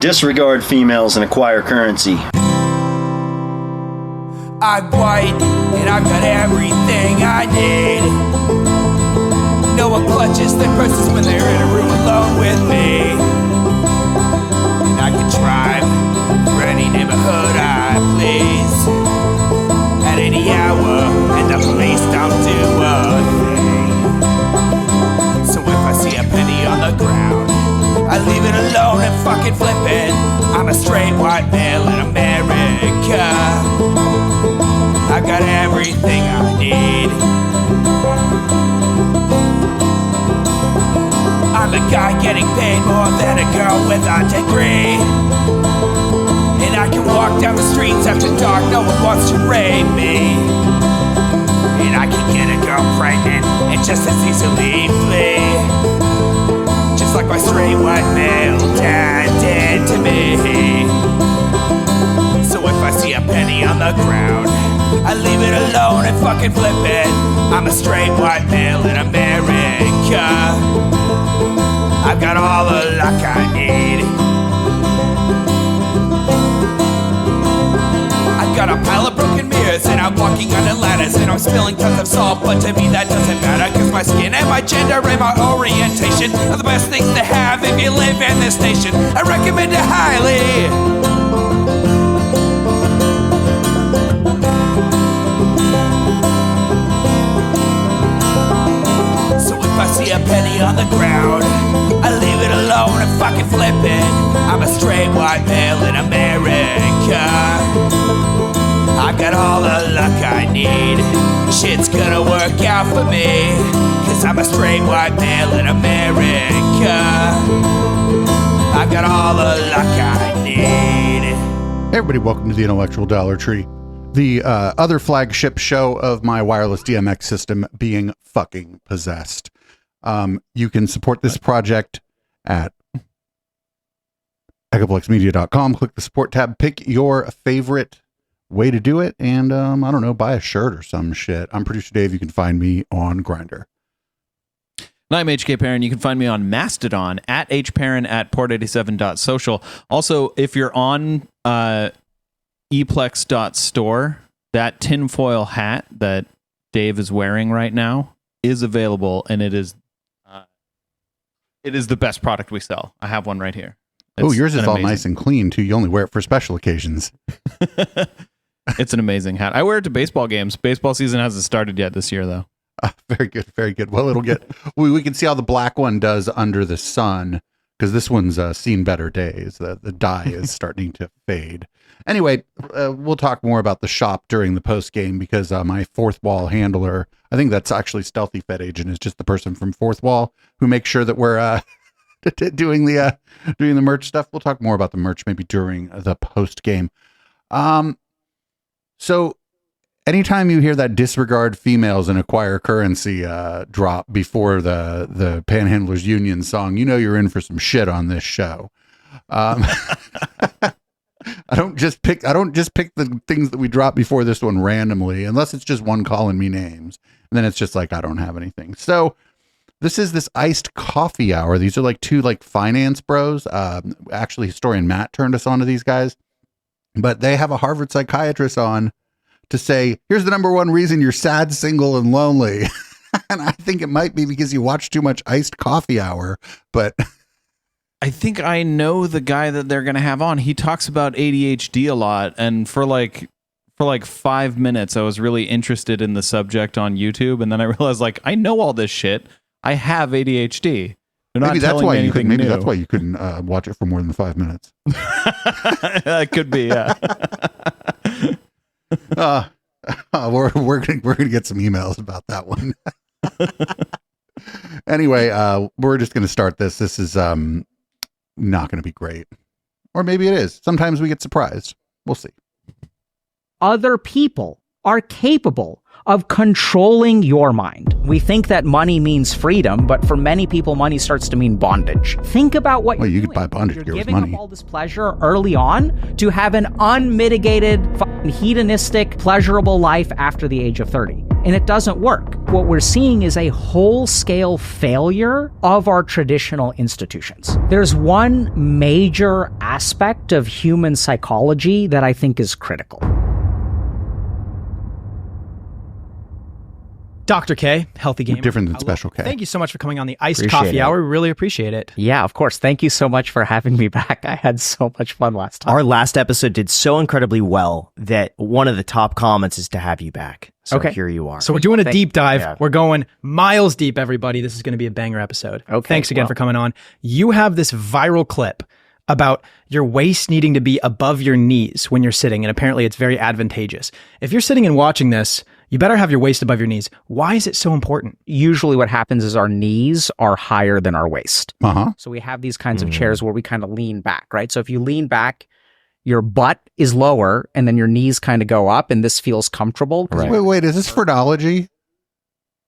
Disregard females and acquire currency. I'm white, and I've got everything I need. No one clutches their purses when they're in a room alone with me. And I can drive for any neighborhood I please at any hour, and the police don't do a thing. So if I see a penny on the ground, I leave it alone and fucking flip it. I'm a straight white male in America. I've got everything I need. I'm a guy getting paid more than a girl with a degree. And I can walk down the streets after dark, no one wants to rape me. And I can get a girl pregnant and just as easily flee. Just like my straight white male dad did to me. So if I see a penny on the ground, I leave it alone and fucking flip it. I'm a straight white male in America. I've got all the luck I need. I've got a pile of broken mirrors and I'm walking under ladders and I'm spilling tons of salt, but to me that doesn't matter, cause my skin and my gender and my orientation are the best things to have if you live in this nation. I recommend it highly. I see a penny on the ground, I leave it alone and fucking flip it. I'm a straight white male in America. I've got all the luck I need. Shit's gonna work out for me, cause I'm a straight white male in America. I've got all the luck I need. Hey everybody, welcome to the Intellectual Dollar Tree, the other flagship show of my wireless DMX system being fucking possessed. You can support this project at echoplexmedia.com. Click the support tab, pick your favorite way to do it, and I don't know, buy a shirt or some shit. I'm Producer Dave. You can find me on Grindr. And I'm HK Perrin. You can find me on Mastodon at hperrin at port87.social. Also, if you're on eplex.store, that tinfoil hat that Dave is wearing right now is available, and it is the best product we sell. I have one right here. Oh, yours is all nice and clean too. You only wear it for special occasions. It's an amazing hat. I wear it to baseball games. Baseball season hasn't started yet this year, though. Very good, very good. Well, it'll get. we can see how the black one does under the sun, because this one's seen better days. The dye is starting to fade. Anyway, we'll talk more about the shop during the post game, because my Fourth Wall handler, I think that's actually Stealthy Fed Agent, is just the person from Fourth Wall who makes sure that we're doing the merch stuff. We'll talk more about the merch maybe during the post game. So anytime you hear that disregard females and acquire currency drop before the Panhandlers Union song, you know you're in for some shit on this show. I don't just pick the things that we drop before this one randomly, unless it's just one calling me names. And then it's just like, I don't have anything. So this is this iced coffee hour. These are like two finance bros. Actually, historian Matt turned us on to these guys, but they have a Harvard psychiatrist on to say, here's the number one reason you're sad, single, and lonely. And I think it might be because you watch too much iced coffee hour, but I think I know the guy that they're going to have on. He talks about ADHD a lot, and for like 5 minutes I was really interested in the subject on YouTube, and then I realized I know all this shit. I have ADHD. Maybe that's why you couldn't. Maybe that's why you couldn't watch it for more than 5 minutes. That could be, yeah. We're gonna get some emails about that one. Anyway, we're just gonna start this. This is not gonna be great, or maybe it is. Sometimes we get surprised. We'll see. Other people are capable of controlling your mind. We think that money means freedom, but for many people, money starts to mean bondage. Think about what you could buy bondage. You're giving up all this pleasure early on to have an unmitigated, hedonistic, pleasurable life after the age of 30. and it doesn't work. What we're seeing is a whole-scale failure of our traditional institutions. There's one major aspect of human psychology that I think is critical. Dr. K, Healthy Gamer. Different than Special K. Thank you so much for coming on the Iced Appreciate Coffee it. Hour. We really appreciate it. Yeah, of course. Thank you so much for having me back. I had so much fun last time. Our last episode did so incredibly well that one of the top comments is to have you back. So Okay. here you are. So we're doing a deep dive. Yeah. We're going miles deep, everybody. This is going to be a banger episode. Okay, Thanks again well. for coming on. You have this viral clip about your waist needing to be above your knees when you're sitting, and apparently it's very advantageous. If you're sitting and watching this, you better have your waist above your knees. Why is it so important? Usually what happens is our knees are higher than our waist. Uh-huh. So we have these kinds of chairs where we kind of lean back, right? So if you lean back, your butt is lower and then your knees kind of go up and this feels comfortable. Wait, is this phrenology?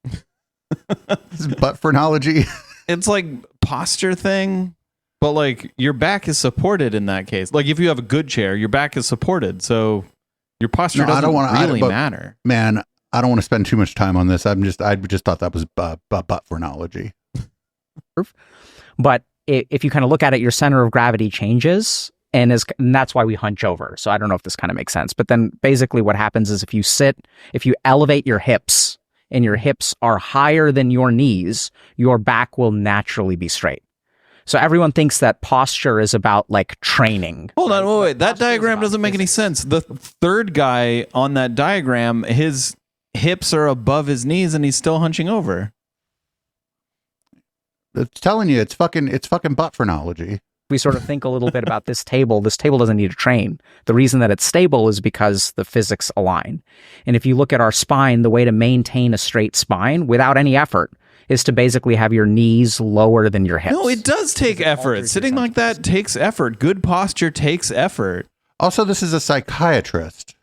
This is butt phrenology? It's like posture thing, but like your back is supported in that case. Like if you have a good chair, your back is supported, so your posture No, I doesn't don't wanna- really but- matter. Man, I don't want to spend too much time on this. I just thought that was butt phrenology. But if you kind of look at it, your center of gravity changes and that's why we hunch over. So I don't know if this kind of makes sense. But then basically what happens is if you elevate your hips and your hips are higher than your knees, your back will naturally be straight. So everyone thinks that posture is about like training. Hold on, wait. That Posture is diagram about doesn't make any physics. sense. The third guy on that diagram, his hips are above his knees and he's still hunching over. It's telling you, it's fucking butt phrenology. We sort of think a little bit about this table doesn't need to train. The reason that it's stable is because the physics align. And if you look at our spine, the way to maintain a straight spine without any effort is to basically have your knees lower than your hips. No, it does take effort. Sitting like that takes effort. Good posture takes effort. Also, this is a psychiatrist.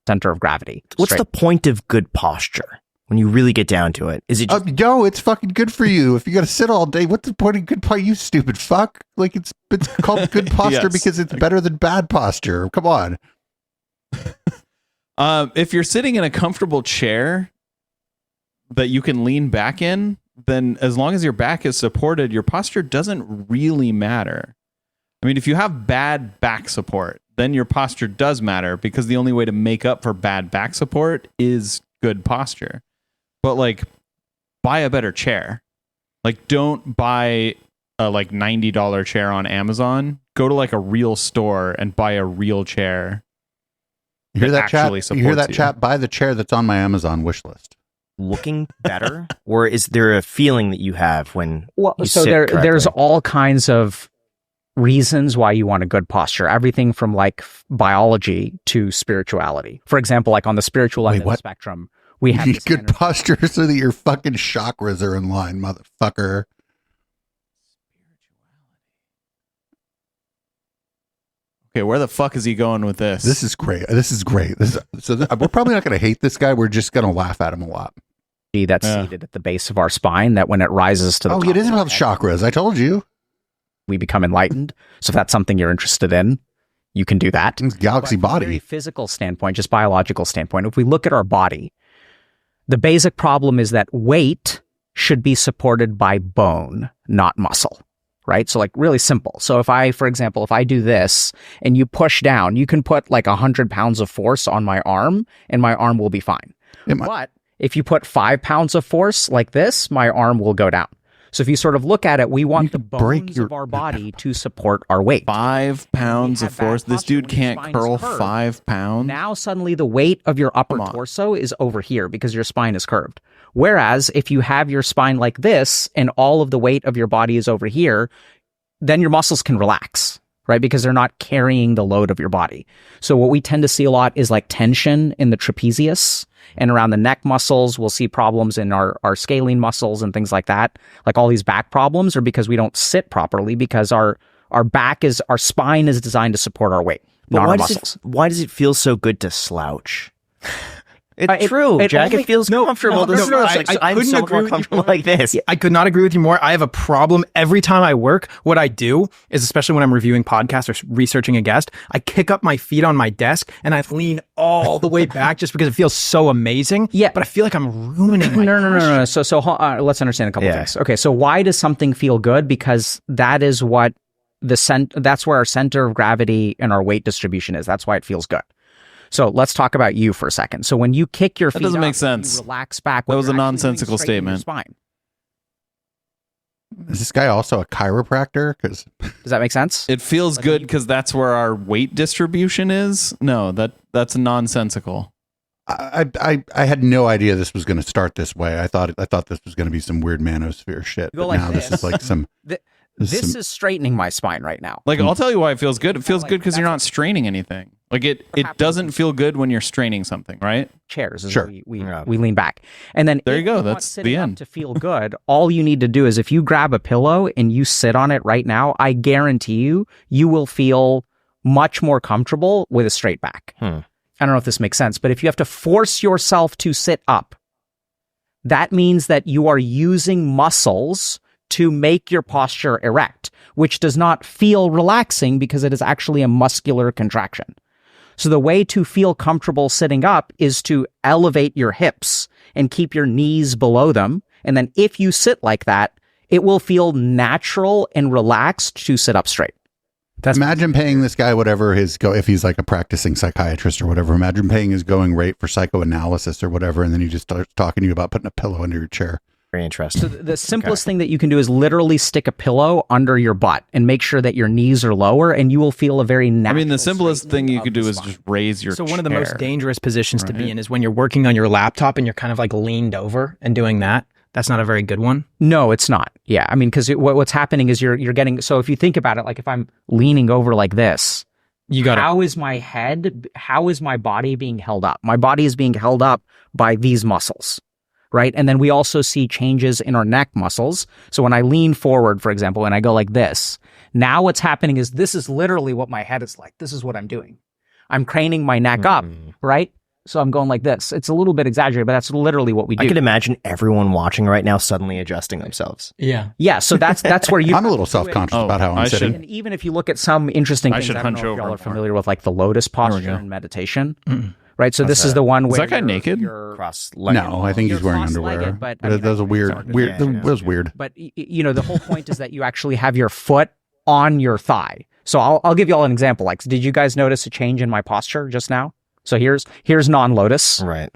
Center of gravity. What's straight. the point of good posture when you really get down to it? Is it just No, it's fucking good for you. If you got to sit all day, what's the point of good posture? You stupid fuck! Like it's called good posture Yes. because it's better than bad posture. Come on. If you're sitting in a comfortable chair that you can lean back in, then as long as your back is supported, your posture doesn't really matter. I mean, if you have bad back support, then your posture does matter because the only way to make up for bad back support is good posture. But like, buy a better chair. Like, don't buy a like $90 chair on Amazon. Go to like a real store and buy a real chair. You hear that chat? actually You hear supports that you. chat? Buy the chair that's on my Amazon wish list. looking better? Or is there a feeling that you have when Well, you so sit there's correctly? all kinds of reasons why you want a good posture. Everything from like biology to spirituality. For example, like on the spiritual end Wait, of the what? spectrum, we You have need this good energy- posture so that your fucking chakras are in line, motherfucker. Okay, where the fuck is he going with this? This is great. This is great. We're probably not going to hate this guy. We're just going to laugh at him a lot. that's Yeah. seated at the base of our spine that when it rises to the Oh, top it is of our about head, chakras. I told you. we become enlightened. So if that's something you're interested in, you can do that. It's galaxy But from a very body. physical standpoint, just biological standpoint, if we look at our body, the basic problem is that weight should be supported by bone, not muscle, right? So like really simple. So if I, for example, if I do this and you push down, you can put like 100 pounds of force on my arm and my arm will be fine. But if you put 5 pounds of force like this, my arm will go down. So if you sort of look at it, we want the could break bones your- of our body to support our weight. 5 pounds We of have bad force. This posture dude when your can't spine is curl curved. 5 pounds. Now suddenly the weight of your upper Come on. torso is over here because your spine is curved. Whereas if you have your spine like this and all of the weight of your body is over here, then your muscles can relax, right? Because they're not carrying the load of your body. So what we tend to see a lot is like tension in the trapezius and around the neck muscles. We'll see problems in our scalene muscles and things like that. Like all these back problems are because we don't sit properly because our spine is designed to support our weight, But not why our does muscles. why does it feel so good to slouch? It's true, it Jack. only- it feels comfortable. no, This no, is like, I I'm couldn't so agree more with you comfortable more. like this. I could not agree with you more. I have a problem every time I work. What I do is, especially when I'm reviewing podcasts or researching a guest, I kick up my feet on my desk and I lean all the way back just because it feels so amazing. Yeah. But I feel like I'm ruining my No. So let's understand a couple Yeah. things. Okay, so why does something feel good? Because that is what that's where our center of gravity and our weight distribution is. That's why it feels good. So let's talk about you for a second. So when you kick your feet doesn't up make and sense. you relax back. That what was you're a actually doing nonsensical is straightening your statement. spine. Is this guy also a chiropractor? Because Does that make sense? It feels good because that's where our weight distribution is. No, that's nonsensical. I had no idea this was going to start this way. I thought this was going to be some weird manosphere shit. Go But like now this is like some. This is straightening my spine right now. Like, I'll tell you why it feels good. It feels like, good because you're that's not straining anything. Like it happens doesn't when- feel good when you're straining something, right? Chairs is Sure. we lean back, and then There if you go. want That's sitting the up end. to feel good, all you need to do is if you grab a pillow and you sit on it right now, I guarantee you will feel much more comfortable with a straight back. I don't know if this makes sense, but if you have to force yourself to sit up, that means that you are using muscles to make your posture erect, which does not feel relaxing because it is actually a muscular contraction. So the way to feel comfortable sitting up is to elevate your hips and keep your knees below them. And then if you sit like that, it will feel natural and relaxed to sit up straight. Imagine paying this guy whatever if he's like a practicing psychiatrist or whatever. Imagine paying his going rate for psychoanalysis or whatever, and then he just starts talking to you about putting a pillow under your chair. Very interesting. So the simplest thing that you can do is literally stick a pillow under your butt and make sure that your knees are lower, and you will feel a very I natural. mean, the simplest thing you straightening could do of the is spine. just raise your So one of the most chair. dangerous positions to be Right. in is when you're working on your laptop and you're kind of like leaned over and doing that. That's not a very good one. No, it's not. Yeah, I mean, because what's happening is you're getting. So if you think about it, like if I'm leaning over like this, You got to how is my body being held up? My body is being held up by these muscles, right? And then we also see changes in our neck muscles. So when I lean forward, for example, and I go like this, now what's happening is this is literally what my head is like. This is what I'm doing. I'm craning my neck up, right? So I'm going like this. It's a little bit exaggerated, but that's literally what we do. I could imagine everyone watching right now suddenly adjusting themselves. Yeah. Yeah, so that's where you. I'm a little self-conscious Oh, about how I'm I sitting. And even if you look at some interesting I things, should I don't hunch know if over y'all are more. familiar with like the lotus posture go. in meditation, right? So this is the one Is where that guy you're- naked? you're- Cross-legged. No, I think he's You're wearing cross-legged, underwear. but, I But mean, that was I a think weird. it's Weird. Yeah, That was weird. But the whole point is that you actually have your foot on your thigh. So I'll give you all an example. Like, did you guys notice a change in my posture just now? So here's non-lotus, Right.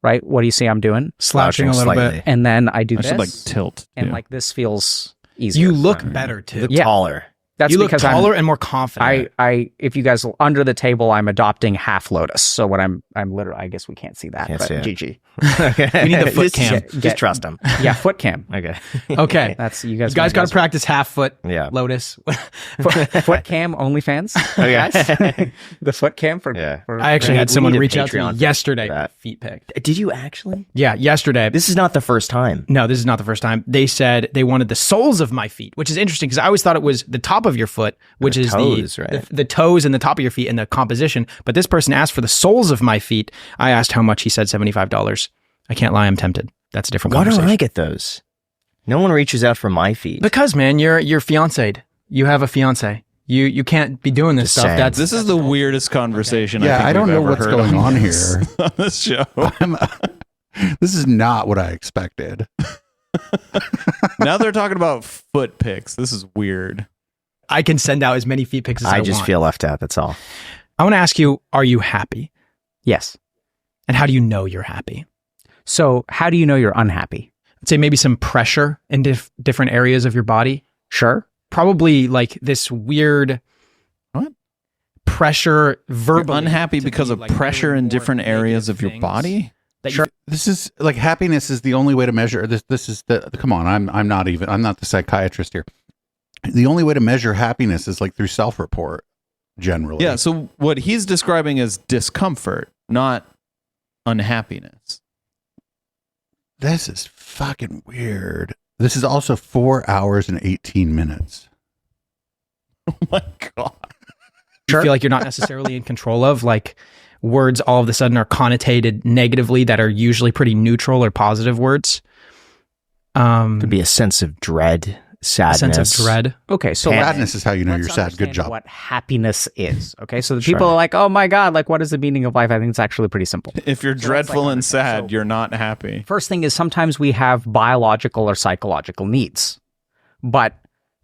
right? What do you see I'm doing? Slouching a little slightly. bit. And then I do I this, should like tilt. and too. like this feels easier. You look better too. Look Yeah. taller. That's You look because taller and more confident. if you guys under the table, I'm adopting half lotus. So what I'm literally, I guess we can't see that, Can't but see it. GG. Okay. We need the foot Just- cam. Just trust him. Yeah, foot cam. Okay. Okay. That's you You guys. guys got to practice half foot Yeah. lotus. foot cam OnlyFans. Okay. The foot cam for. Yeah. for- I actually We had need someone a reach out to Patreon me for yesterday. that. Feet pic. Did you actually? Yeah, yesterday. This is not the first time. No, this is not the first time. They said they wanted the soles of my feet, which is interesting because I always thought it was the top of your foot, which The is toes, the, right? the toes and the top of your feet and the composition. But this person asked for the soles of my feet. I asked how much. He said $75. I can't lie. I'm tempted. That's a different Why don't conversation. I get those? No one reaches out for my feet. Because man, you're fiancéed. You have a fiance. You can't be doing this Just stuff. saying. That's This is the weirdest conversation. Yeah, I think I don't we've know ever what's heard going on this- here. on this show. This is not what I expected. Now they're talking about foot pics. This is weird. I can send out as many feet pics as I I just want. feel left out. That's all. I want to ask you: are you happy? Yes. And how do you know you're happy? So how do you know you're unhappy? I'd say maybe some pressure in different areas of your body. Sure. Probably like this weird What? pressure You're verbally. unhappy to because be, of like, pressure doing in more different areas negative of your things body. that you- This is like happiness is the only way to measure this. This is the come on. I'm not the psychiatrist here. The only way to measure happiness is like through self-report. Generally, Yeah. So what he's describing is discomfort, not unhappiness. This is fucking weird. This is also 4 hours and 18 minutes. Oh my god. you feel like you're not necessarily in control of. Like words all of a sudden are connotated negatively that are usually pretty neutral or positive words. Could be a sense of dread, A sadness. sense of dread. Okay, so Sadness is how you know let's you're sad. Good understand job. What happiness is. Okay, so the people are like, oh my God, like what is the meaning of life? I think it's actually pretty simple. If you're So that's dreadful like and sad, so- you're not happy. First thing is sometimes we have biological or psychological needs. But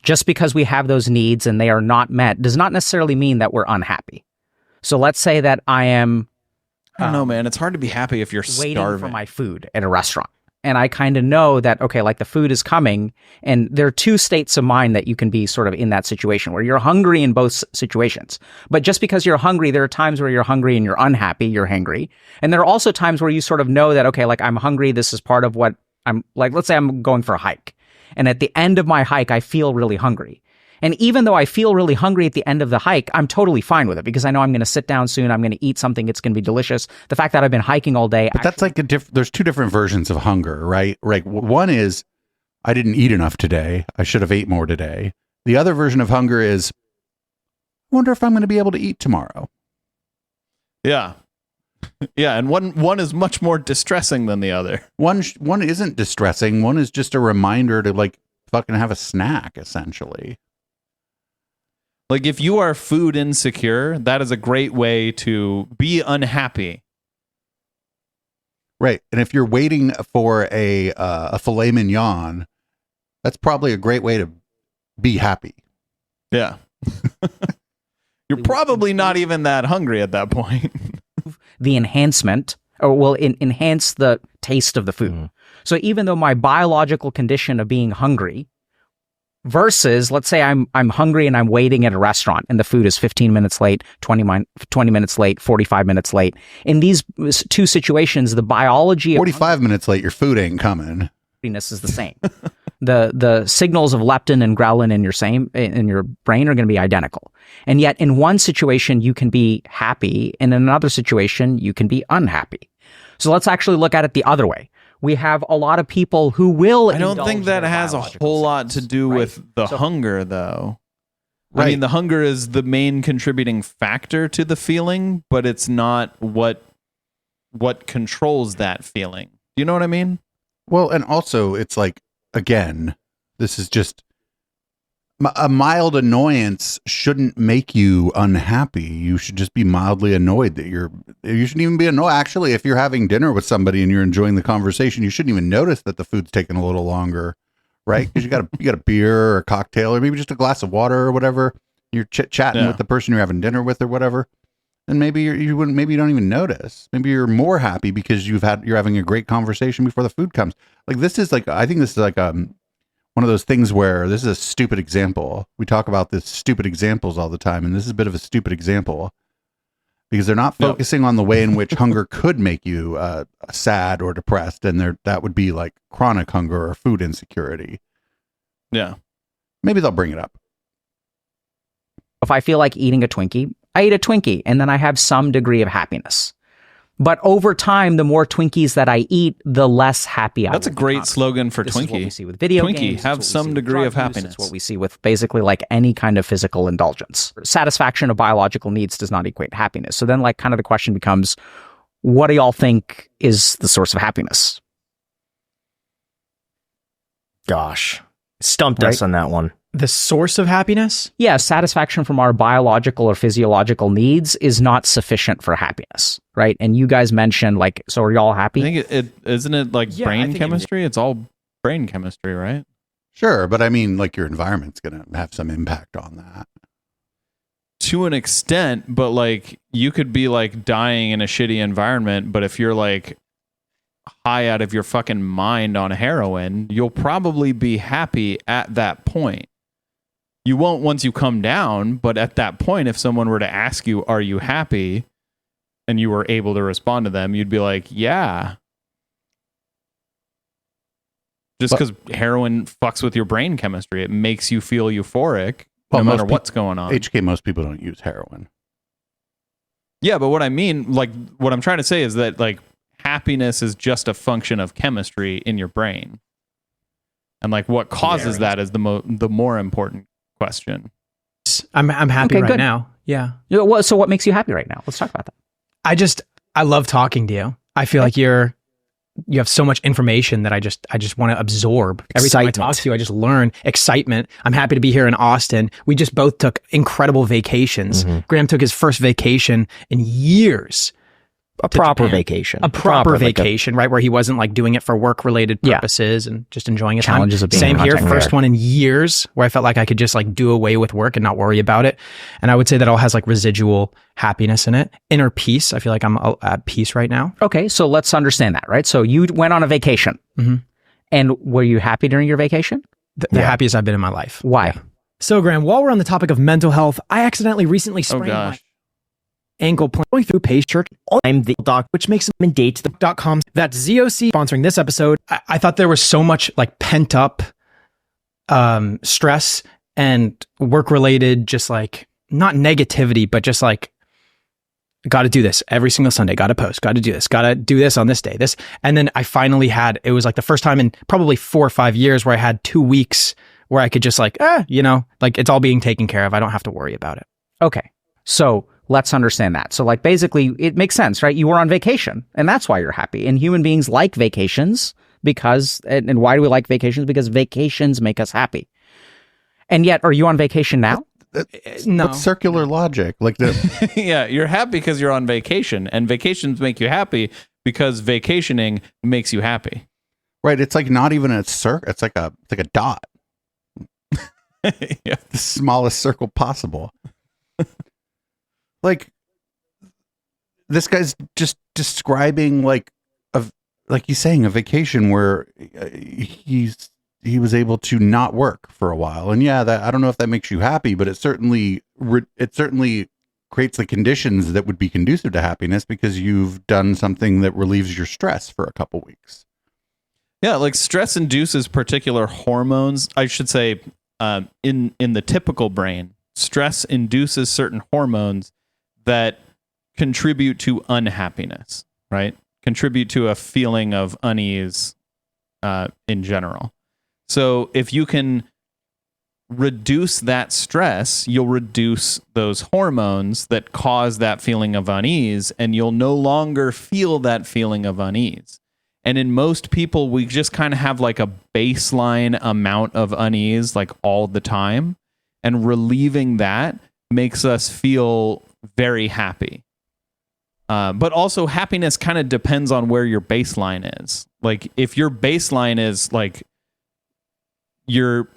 just because we have those needs and they are not met does not necessarily mean that we're unhappy. So let's say that I am I don't know, man. It's hard to be happy if you're waiting starving. for my food at a restaurant. And I kind of know that, okay, like the food is coming. And there are two states of mind that you can be sort of in that situation where you're hungry in both situations. But just because you're hungry, there are times where you're hungry and you're unhappy, you're hangry. And there are also times where you sort of know that, okay, like I'm hungry. This is part of what I'm like, let's say I'm going for a hike. And at the end of my hike, I feel really hungry. And even though I feel really hungry at the end of the hike, I'm totally fine with it because I know I'm going to sit down soon. I'm going to eat something. It's going to be delicious. The fact that I've been hiking all day. But that's like there's two different versions of hunger, right? Right. One is I didn't eat enough today. I should have ate more today. The other version of hunger is I wonder if I'm going to be able to eat tomorrow. Yeah. Yeah, and one is much more distressing than the other. One isn't distressing. One is just a reminder to like fucking have a snack, essentially. Like if you are food insecure, that is a great way to be unhappy. Right. And if you're waiting for a filet mignon, that's probably a great way to be happy. Yeah. You're probably not even that hungry at that point. The enhancement or will enhance the taste of the food. So even though my biological condition of being hungry versus let's say I'm hungry and I'm waiting at a restaurant and the food is 15 minutes late, 20 minutes late, 45 minutes late. In these two situations, the biology of 45 minutes late, your food ain't coming. happiness is the same. The signals of leptin and ghrelin in your brain are going to be identical. And yet in one situation you can be happy and in another situation you can be unhappy. So let's actually look at it the other way. We have a lot of people who will I don't indulge think that their has a biological whole lot to signals, do right? with the So- hunger, though. I Right. mean, the hunger is the main contributing factor to the feeling, but it's not what controls that feeling. Do you know what I mean? Well, and also it's like, again, this is just a mild annoyance shouldn't make you unhappy. You should just be mildly annoyed that you shouldn't even be annoyed. Actually, if you're having dinner with somebody and you're enjoying the conversation, you shouldn't even notice that the food's taking a little longer, right? Because you got a beer or a cocktail or maybe just a glass of water or whatever. You're chit-chatting Yeah. with the person you're having dinner with or whatever. And maybe you wouldn't, maybe you don't even notice. Maybe you're more happy because you're having a great conversation before the food comes. Like this is like, I think this is like one of those things where this is a stupid example. We talk about this stupid examples all the time, and this is a bit of a stupid example because they're not No. focusing on the way in which hunger could make you sad or depressed, and that would be like chronic hunger or food insecurity. Yeah. Maybe they'll bring it up. If I feel like eating a Twinkie, I eat a Twinkie and then I have some degree of happiness. But over time, the more Twinkies that I eat, the less happy I That's a will great become. slogan for This is what we Twinkie. see with video Twinkie, games. have it's what we some see with degree drug of use, happiness. It's what we see with basically like any kind of physical indulgence. Satisfaction of biological needs does not equate happiness. So then like kind of the question becomes, what do y'all think is the source of happiness? Gosh, stumped us Right? on that one. The source of happiness? Yeah, satisfaction from our biological or physiological needs is not sufficient for happiness, right? And you guys mentioned like, so are y'all I happy? think it isn't it like Yeah, I brain think it- chemistry? It's all brain chemistry, right? Sure, but I mean, like your environment's going to have some impact on that. To an extent, but like you could be like dying in a shitty environment, but if you're like high out of your fucking mind on heroin, you'll probably be happy at that point. You won't once you come down, but at that point, if someone were to ask you, "Are you happy?" and you were able to respond to them, you'd be like, "Yeah." Just because heroin fucks with your brain chemistry, it makes you feel euphoric Well, no most matter peop- what's going on. HK, most people don't use heroin. Yeah, but what I mean, like, what I'm trying to say is that, like, happiness is just a function of chemistry in your brain. And, like, what causes that is the more important question. I'm happy Okay, right good. now. Yeah. So what makes you happy right now? Let's talk about that. I love talking to you. I feel like you have so much information that I just want to absorb. Every time I talk to you, I just learn. Excitement. I'm happy to be here in Austin. We just both took incredible vacations. Graham took his first vacation in years. A proper Japan. vacation. A proper like vacation, right? Where he wasn't like doing it for work related purposes and just enjoying his Challenges time. of being Same a here. content First creator. one in years where I felt like I could just like do away with work and not worry about it. And I would say that all has like residual happiness in it. Inner peace. I feel like I'm at peace right now. Okay, so let's understand that, right? So you went on a vacation. And were you happy during your vacation? The happiest I've been in my life. Why? So Graham, while we're on the topic of mental health, I accidentally recently sprained my ankle going through Pace Church. I'm the doc, which makes them date the .com. That's ZOC sponsoring this episode. I thought there was so much like pent up stress and work related, just like not negativity, but just like got to do this every single Sunday, got to post, got to do this on this day, this. And then I finally it was like the first time in probably 4 or 5 years where I had 2 weeks where I could just like, like it's all being taken care of. I don't have to worry about it. Okay, so let's understand that. So like basically it makes sense, right? You were on vacation and that's why you're happy. And human beings like vacations because, and why do we like vacations? Because vacations make us happy. And yet, are you on vacation now? No. That's circular logic. Like the Yeah, you're happy because you're on vacation, and vacations make you happy because vacationing makes you happy. right. It's like not even a circle. It's like a dot. Yeah. The smallest circle possible. Like this guy's just describing like he's saying a vacation where he was able to not work for a while. And yeah, that I don't know if that makes you happy, but it certainly creates the conditions that would be conducive to happiness because you've done something that relieves your stress for a couple weeks. Yeah, like stress induces particular hormones. I should say, in the typical brain, stress induces certain hormones that contribute to unhappiness, right? Contribute to a feeling of unease in general. So if you can reduce that stress, you'll reduce those hormones that cause that feeling of unease, and you'll no longer feel that feeling of unease. And in most people, we just kind of have like a baseline amount of unease like all the time. And relieving that makes us feel very happy. But also happiness kind of depends on where your baseline is. Like if your baseline is like you're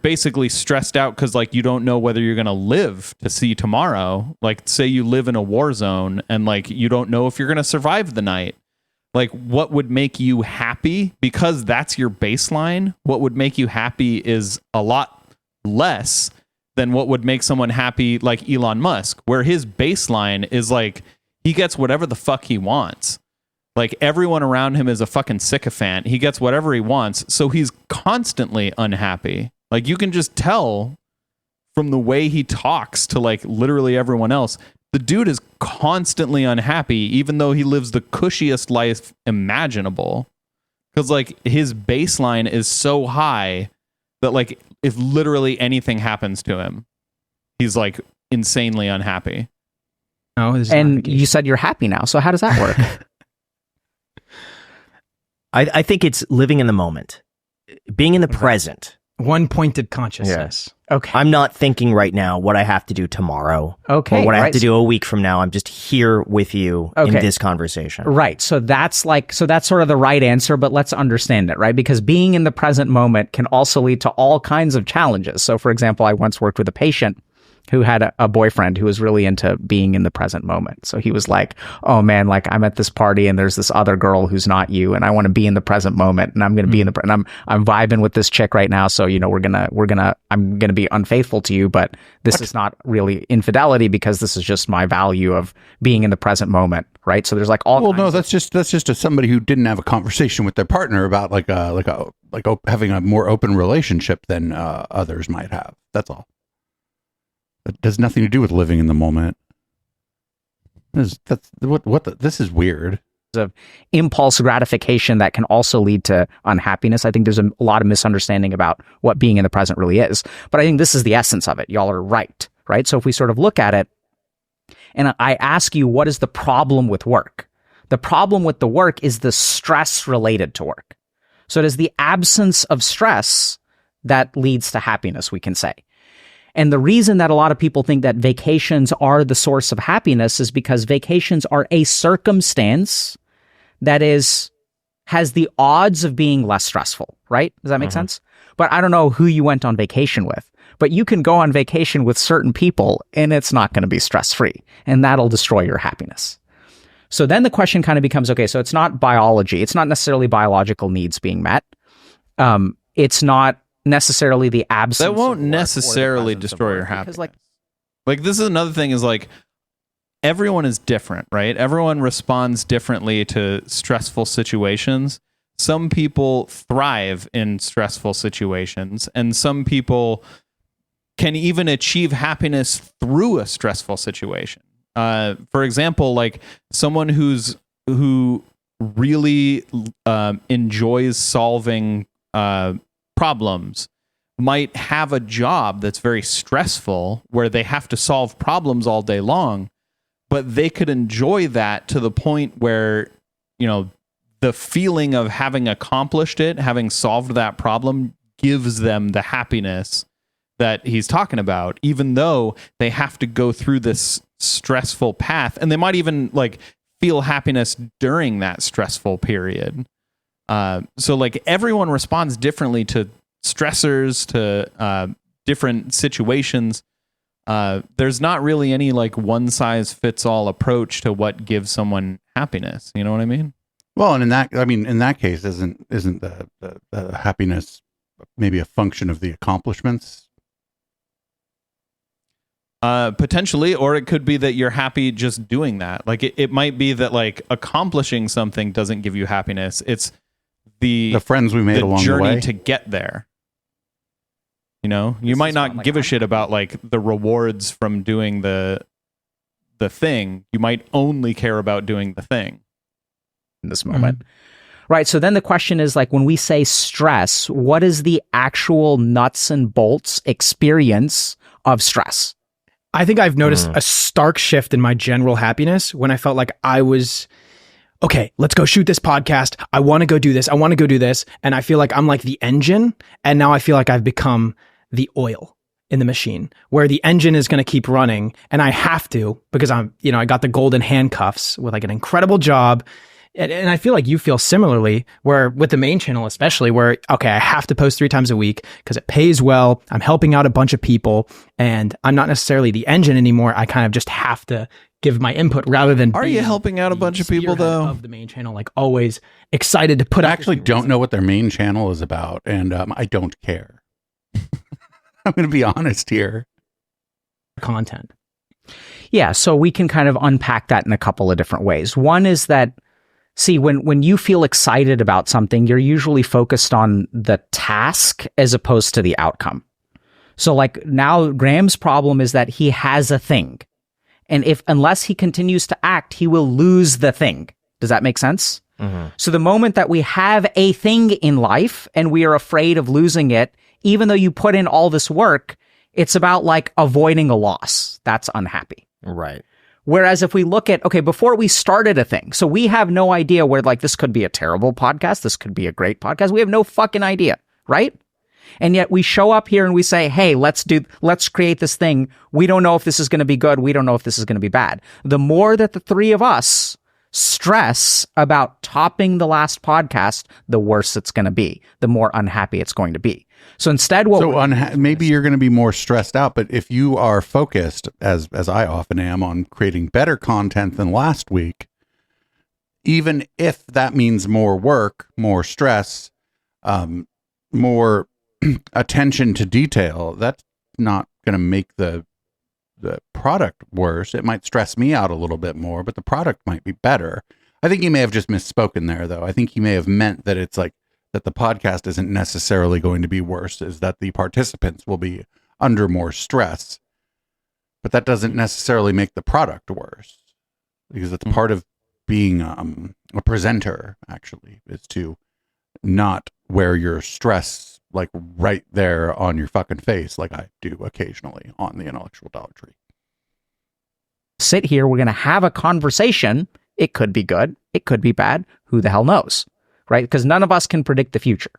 basically stressed out because like you don't know whether you're gonna live to see tomorrow. Like say you live in a war zone and like you don't know if you're gonna survive the night. Like what would make you happy, because that's your baseline, what would make you happy is a lot less than what would make someone happy like Elon Musk, where his baseline is like he gets whatever the fuck he wants. Like everyone around him is a fucking sycophant. He gets whatever he wants. So he's constantly unhappy. Like you can just tell from the way he talks to like literally everyone else. The dude is constantly unhappy, even though he lives the cushiest life imaginable. Because like his baseline is so high that like if literally anything happens to him, he's like insanely unhappy. No, this is And not you said you're happy now. So how does that work? I think it's living in the moment, being in the present. one pointed consciousness. Okay. I'm not thinking right now what I have to do tomorrow. Okay, Or what I have right. to do a week from now. I'm just here with you in Okay. this conversation. Right. So that's sort of the right answer, but let's understand it, right? Because being in the present moment can also lead to all kinds of challenges. So for example, I once worked with a patient who had a boyfriend who was really into being in the present moment. So he was like, oh man, like I'm at this party and there's this other girl who's not you, and I want to be in the present moment, and I'm going to be in the and I'm vibing with this chick right now. So, you know, I'm going to be unfaithful to you, but this is not really infidelity because this is just my value of being in the present moment. Right. So there's like all Well, kinds no, of- that's just somebody who didn't have a conversation with their partner about having a more open relationship than others might have. That's all. It has nothing to do with living in the moment. This is weird. of impulse gratification that can also lead to unhappiness. I think there's a lot of misunderstanding about what being in the present really is. But I think this is the essence of it. Y'all are right? So if we sort of look at it, And I ask you, what is the problem with work? The problem with the work is the stress related to work. So it is the absence of stress that leads to happiness, we can say. And the reason that a lot of people think that vacations are the source of happiness is because vacations are a circumstance that has the odds of being less stressful, right? Does that make sense? But I don't know who you went on vacation with, but you can go on vacation with certain people and it's not going to be stress-free, and that'll destroy your happiness. So then the question kind of becomes, okay, so it's not biology. It's not necessarily biological needs being met. It's not necessarily the absence That won't of work necessarily or the presence of destroy your work, happiness. because, Like this is another thing is like everyone is different, right? Everyone responds differently to stressful situations. Some people thrive in stressful situations, and some people can even achieve happiness through a stressful situation. For example, like someone who really enjoys solving problems might have a job that's very stressful where they have to solve problems all day long, but they could enjoy that to the point where, you know, the feeling of having accomplished it, having solved that problem, gives them the happiness that he's talking about, even though they have to go through this stressful path. And they might even like feel happiness during that stressful period. So like everyone responds differently to stressors, to different situations. There's not really any like one size fits all approach to what gives someone happiness. You know what I mean? Well, and in that case, isn't the happiness maybe a function of the accomplishments? Potentially, or it could be that you're happy just doing that. Like it might be that like accomplishing something doesn't give you happiness. It's the friends we made along the journey way to get there. You know, you might not give a shit about like the rewards from doing the thing. You might only care about doing the thing in this moment. Right. So then the question is like, when we say stress, what is the actual nuts and bolts experience of stress? I think I've noticed a stark shift in my general happiness when I felt like I was, okay, let's go shoot this podcast. I want to go do this. I want to go do this. And I feel like I'm like the engine. And now I feel like I've become the oil in the machine, where the engine is going to keep running. And I have to, because I got the golden handcuffs with like an incredible job. And I feel like you feel similarly, where with the main channel, especially, where, okay, I have to post 3 times a week because it pays well. I'm helping out a bunch of people and I'm not necessarily the engine anymore. I kind of just have to give my input rather than. Are you helping out a bunch of people though? Of the main channel, like always excited to put I out. actually don't know what their main channel is about, and I don't care. I'm going to be honest here. Content. Yeah. So we can kind of unpack that in a couple of different ways. One is that, see, when you feel excited about something, you're usually focused on the task as opposed to the outcome. So like now Graham's problem is that he has a thing. And unless he continues to act, he will lose the thing. Does that make sense? So the moment that we have a thing in life and we are afraid of losing it, even though you put in all this work, it's about like avoiding a loss. That's unhappy. Right. Whereas if we look at, okay, before we started a thing, so we have no idea where like this could be a terrible podcast, this could be a great podcast. We have no fucking idea, right? And yet we show up here and we say, hey, let's create this thing. We don't know if this is going to be good. We don't know if this is going to be bad. The more that the three of us stress about topping the last podcast, the worse it's going to be, the more unhappy it's going to be. So instead, maybe you're going to be more stressed out, but if you are focused, as I often am, on creating better content than last week, even if that means more work, more stress, more attention to detail, that's not going to make the product worse. It might stress me out a little bit more, but the product might be better. I think he may have just misspoken there, though. I think he may have meant that it's like that the podcast isn't necessarily going to be worse, is that the participants will be under more stress, but that doesn't necessarily make the product worse, because it's part of being a presenter, actually, is to not wear your stress like right there on your fucking face, like I do occasionally on the Intellectual Dollar Tree. sit here, we're going to have a conversation. It could be good. It could be bad. Who the hell knows? Right? Because none of us can predict the future.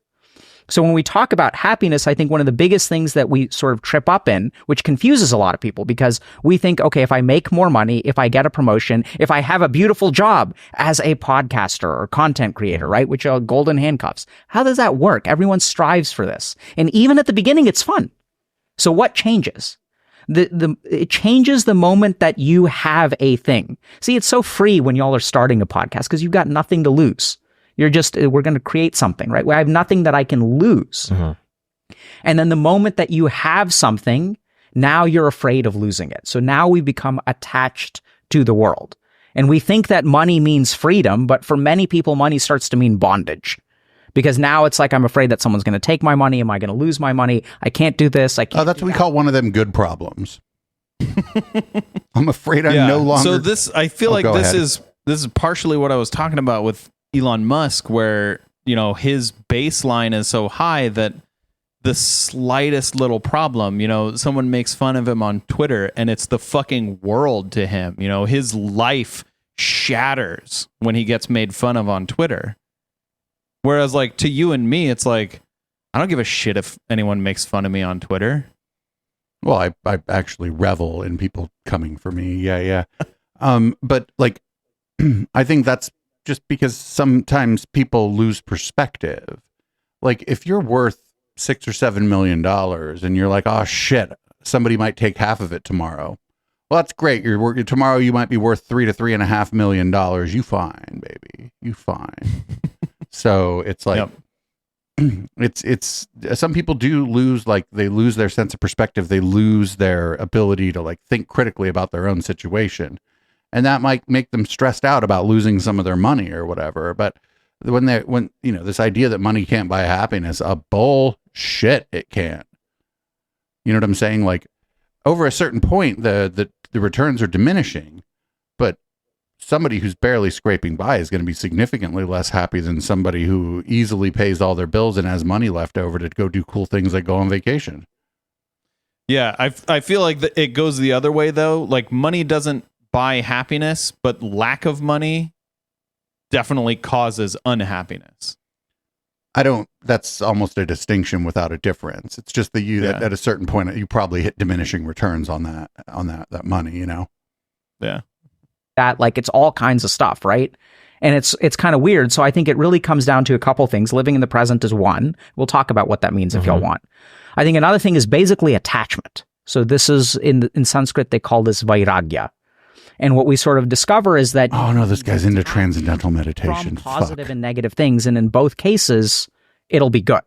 So when we talk about happiness, I think one of the biggest things that we sort of trip up in, which confuses a lot of people, because we think, okay, if I make more money, if I get a promotion, if I have a beautiful job as a podcaster or content creator, right, which are golden handcuffs, how does that work? Everyone strives for this. And even at the beginning, it's fun. So what changes? It changes the moment that you have a thing. See, it's so free when y'all are starting a podcast because you've got nothing to lose. We're going to create something, right? I have nothing that I can lose. Mm-hmm. And then the moment that you have something, now you're afraid of losing it. So now we become attached to the world. And we think that money means freedom, but for many people, money starts to mean bondage. Because now it's like, I'm afraid that someone's going to take my money. Am I going to lose my money? I can't do this. I can't. Oh, that's what we call one of them good problems. I'm afraid I'm no longer. So this, I feel like this is partially what I was talking about with Elon Musk, where, you know, his baseline is so high that the slightest little problem, you know, someone makes fun of him on Twitter and it's the fucking world to him. You know, his life shatters when he gets made fun of on Twitter. Whereas, like, to you and me, it's like, I don't give a shit if anyone makes fun of me on Twitter. Well, I actually revel in people coming for me. Yeah. But like, I think that's just because sometimes people lose perspective. Like, if you're worth $6 or $7 million and you're like, oh shit, somebody might take half of it tomorrow. Well, that's great. You're working tomorrow. You might be worth $3 to $3.5 million. You fine, baby. You fine. So it's like, it's some people do lose, like, they lose their sense of perspective. They lose their ability to, like, think critically about their own situation. And that might make them stressed out about losing some of their money or whatever. But when you know, this idea that money can't buy happiness, bullshit, it can't. You know what I'm saying? Like, over a certain point, the returns are diminishing, but somebody who's barely scraping by is going to be significantly less happy than somebody who easily pays all their bills and has money left over to go do cool things like go on vacation. Yeah, I feel like it goes the other way, though. Like, money doesn't buy happiness, but lack of money definitely causes unhappiness. That's almost a distinction without a difference. It's just that that at a certain point, you probably hit diminishing returns on that money, you know? Yeah. That, like, it's all kinds of stuff, right? And it's kind of weird. So I think it really comes down to a couple things. Living in the present is one. We'll talk about what that means if y'all want. I think another thing is basically attachment. So this is in Sanskrit, they call this vairagya. And what we sort of discover is that, oh no, this guy's into transcendental meditation. From positive and negative things, and in both cases, it'll be good.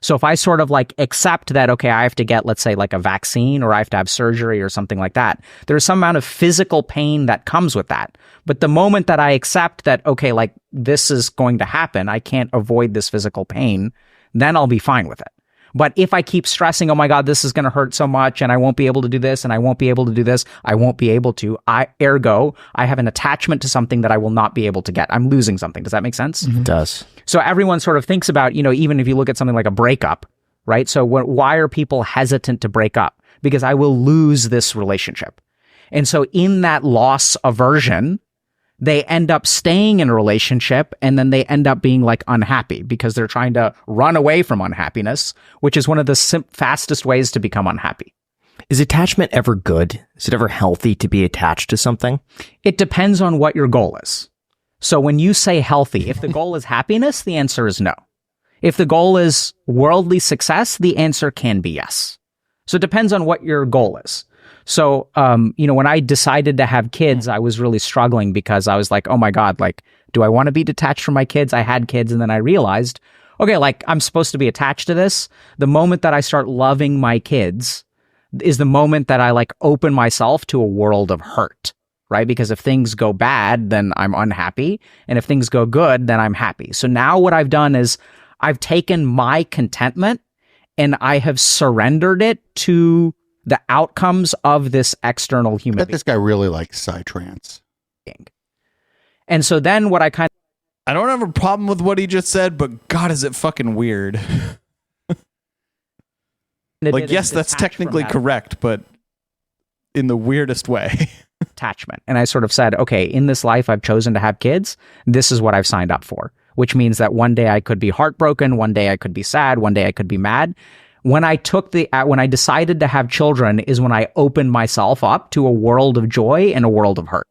So if I sort of like accept that, okay, I have to get, let's say, like a vaccine, or I have to have surgery or something like that, there's some amount of physical pain that comes with that. But the moment that I accept that, okay, like, this is going to happen, I can't avoid this physical pain, then I'll be fine with it. But if I keep stressing, oh my God, this is going to hurt so much, and I won't be able to do this, and I won't be able to do this, I won't be able to, ergo, I have an attachment to something that I will not be able to get. I'm losing something. Does that make sense? It does. So everyone sort of thinks about, you know, even if you look at something like a breakup, right? So why are people hesitant to break up? Because I will lose this relationship. And so in that loss aversion, they end up staying in a relationship, and then they end up being like unhappy because they're trying to run away from unhappiness, which is one of the fastest ways to become unhappy. Is attachment ever good? Is it ever healthy to be attached to something? It depends on what your goal is. So when you say healthy, if the goal is happiness, the answer is no. If the goal is worldly success, the answer can be yes. So it depends on what your goal is. So, you know, when I decided to have kids, I was really struggling because I was like, oh my God, like, do I want to be detached from my kids? I had kids, and then I realized, okay, like, I'm supposed to be attached to this. The moment that I start loving my kids is the moment that I, like, open myself to a world of hurt, right? Because if things go bad, then I'm unhappy. And if things go good, then I'm happy. So now what I've done is I've taken my contentment and I have surrendered it to the outcomes of this external human being. This guy really likes psytrance. And so then what I don't have a problem with what he just said, but God, is it fucking weird. Like, yes, that's technically correct, but in the weirdest way. attachment. And I sort of said, okay, in this life, I've chosen to have kids. This is what I've signed up for, which means that one day I could be heartbroken. One day I could be sad. One day I could be mad. When I decided to have children is when I opened myself up to a world of joy and a world of hurt.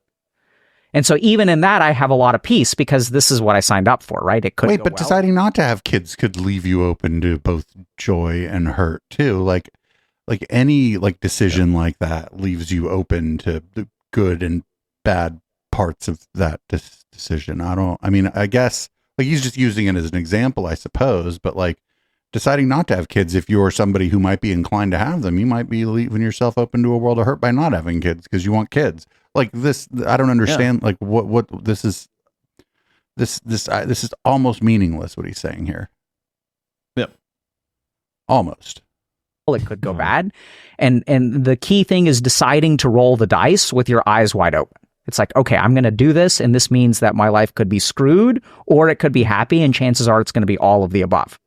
And so even in that, I have a lot of peace because this is what I signed up for, right? It could Wait, go but well. deciding not to have kids could leave you open to both joy and hurt too. Like any like decision like that leaves you open to the good and bad parts of that decision. I guess like he's just using it as an example, I suppose, but like deciding not to have kids, if you're somebody who might be inclined to have them, you might be leaving yourself open to a world of hurt by not having kids because you want kids. Like this, I don't understand. Like what this is. This is almost meaningless. What he's saying here. Yep. Almost. It could go bad, and the key thing is deciding to roll the dice with your eyes wide open. It's like, okay, I'm going to do this, and this means that my life could be screwed, or it could be happy, and chances are it's going to be all of the above.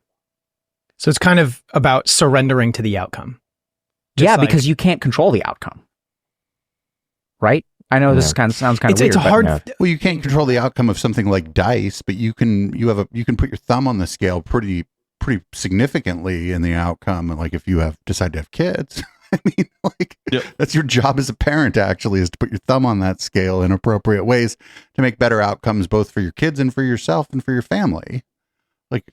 So it's kind of about surrendering to the outcome. Just because you can't control the outcome, right? I know this sounds kind of weird. It's a hard. Well, you can't control the outcome of something like dice, but you can put your thumb on the scale pretty significantly in the outcome. Like if you decide to have kids, I mean, like that's your job as a parent actually, is to put your thumb on that scale in appropriate ways to make better outcomes both for your kids and for yourself and for your family. Like,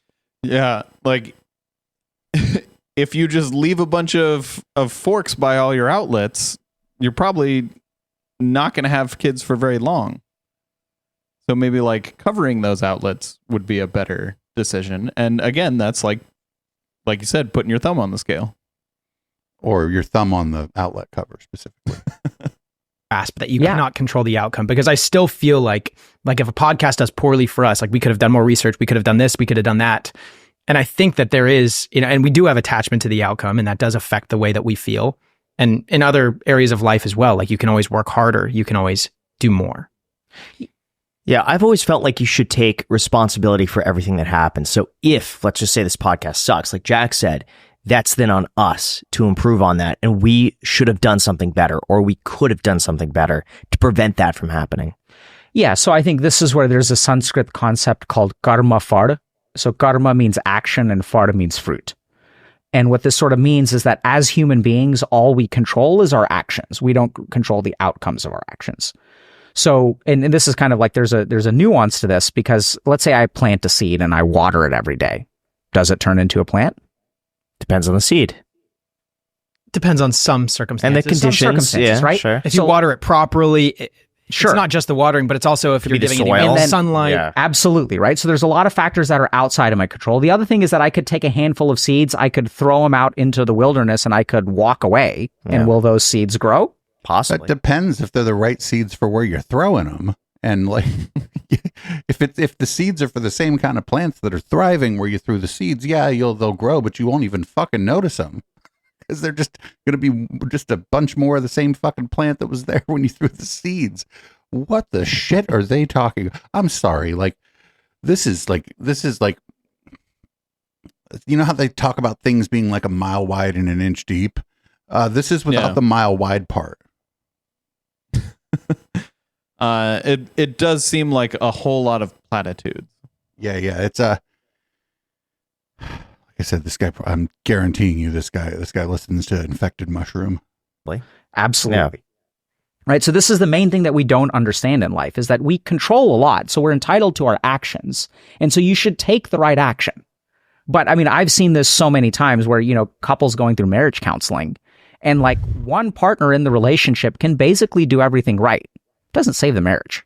yeah, like if you just leave a bunch of forks by all your outlets, you're probably not going to have kids for very long. So maybe like covering those outlets would be a better decision. And again, that's like you said, putting your thumb on the scale. Or your thumb on the outlet cover specifically. Grasp that you cannot control the outcome, because I still feel like if a podcast does poorly for us, like we could have done more research, we could have done this, we could have done that. And I think that there is, and we do have attachment to the outcome, and that does affect the way that we feel. And in other areas of life as well, like you can always work harder, you can always do more. Yeah, I've always felt like you should take responsibility for everything that happens. So if, let's just say this podcast sucks, like Jack said, that's then on us to improve on that. And we should have done something better, or we could have done something better to prevent that from happening. Yeah, so I think this is where there's a Sanskrit concept called karma far. So karma means action and far means fruit. And what this sort of means is that as human beings, all we control is our actions. We don't control the outcomes of our actions. So, and this is kind of like there's a nuance to this, because let's say I plant a seed and I water it every day. Does it turn into a plant? Depends on the seed. Depends on some circumstances. And the conditions, yeah, right? Sure. If you water it properly, sure. It's not just the watering, but it's also if you're be the giving soil. it sunlight. Yeah. Absolutely, right? So there's a lot of factors that are outside of my control. The other thing is that I could take a handful of seeds, I could throw them out into the wilderness, and I could walk away. Yeah. And will those seeds grow? Possibly. That depends if they're the right seeds for where you're throwing them. And like, if the seeds are for the same kind of plants that are thriving where you threw the seeds, yeah, they'll grow, but you won't even fucking notice them because they're just going to be just a bunch more of the same fucking plant that was there when you threw the seeds. What the shit are they talking? I'm sorry. Like, this is like, you know how they talk about things being like a mile wide and an inch deep? This is without the mile wide part. It does seem like a whole lot of platitudes. Yeah. It's like I said, this guy, I'm guaranteeing you this guy listens to Infected Mushroom. Absolutely. Yeah. Right. So this is the main thing that we don't understand in life, is that we control a lot. So we're entitled to our actions. And so you should take the right action. But I mean, I've seen this so many times where, couples going through marriage counseling, and like one partner in the relationship can basically do everything right. It doesn't save the marriage.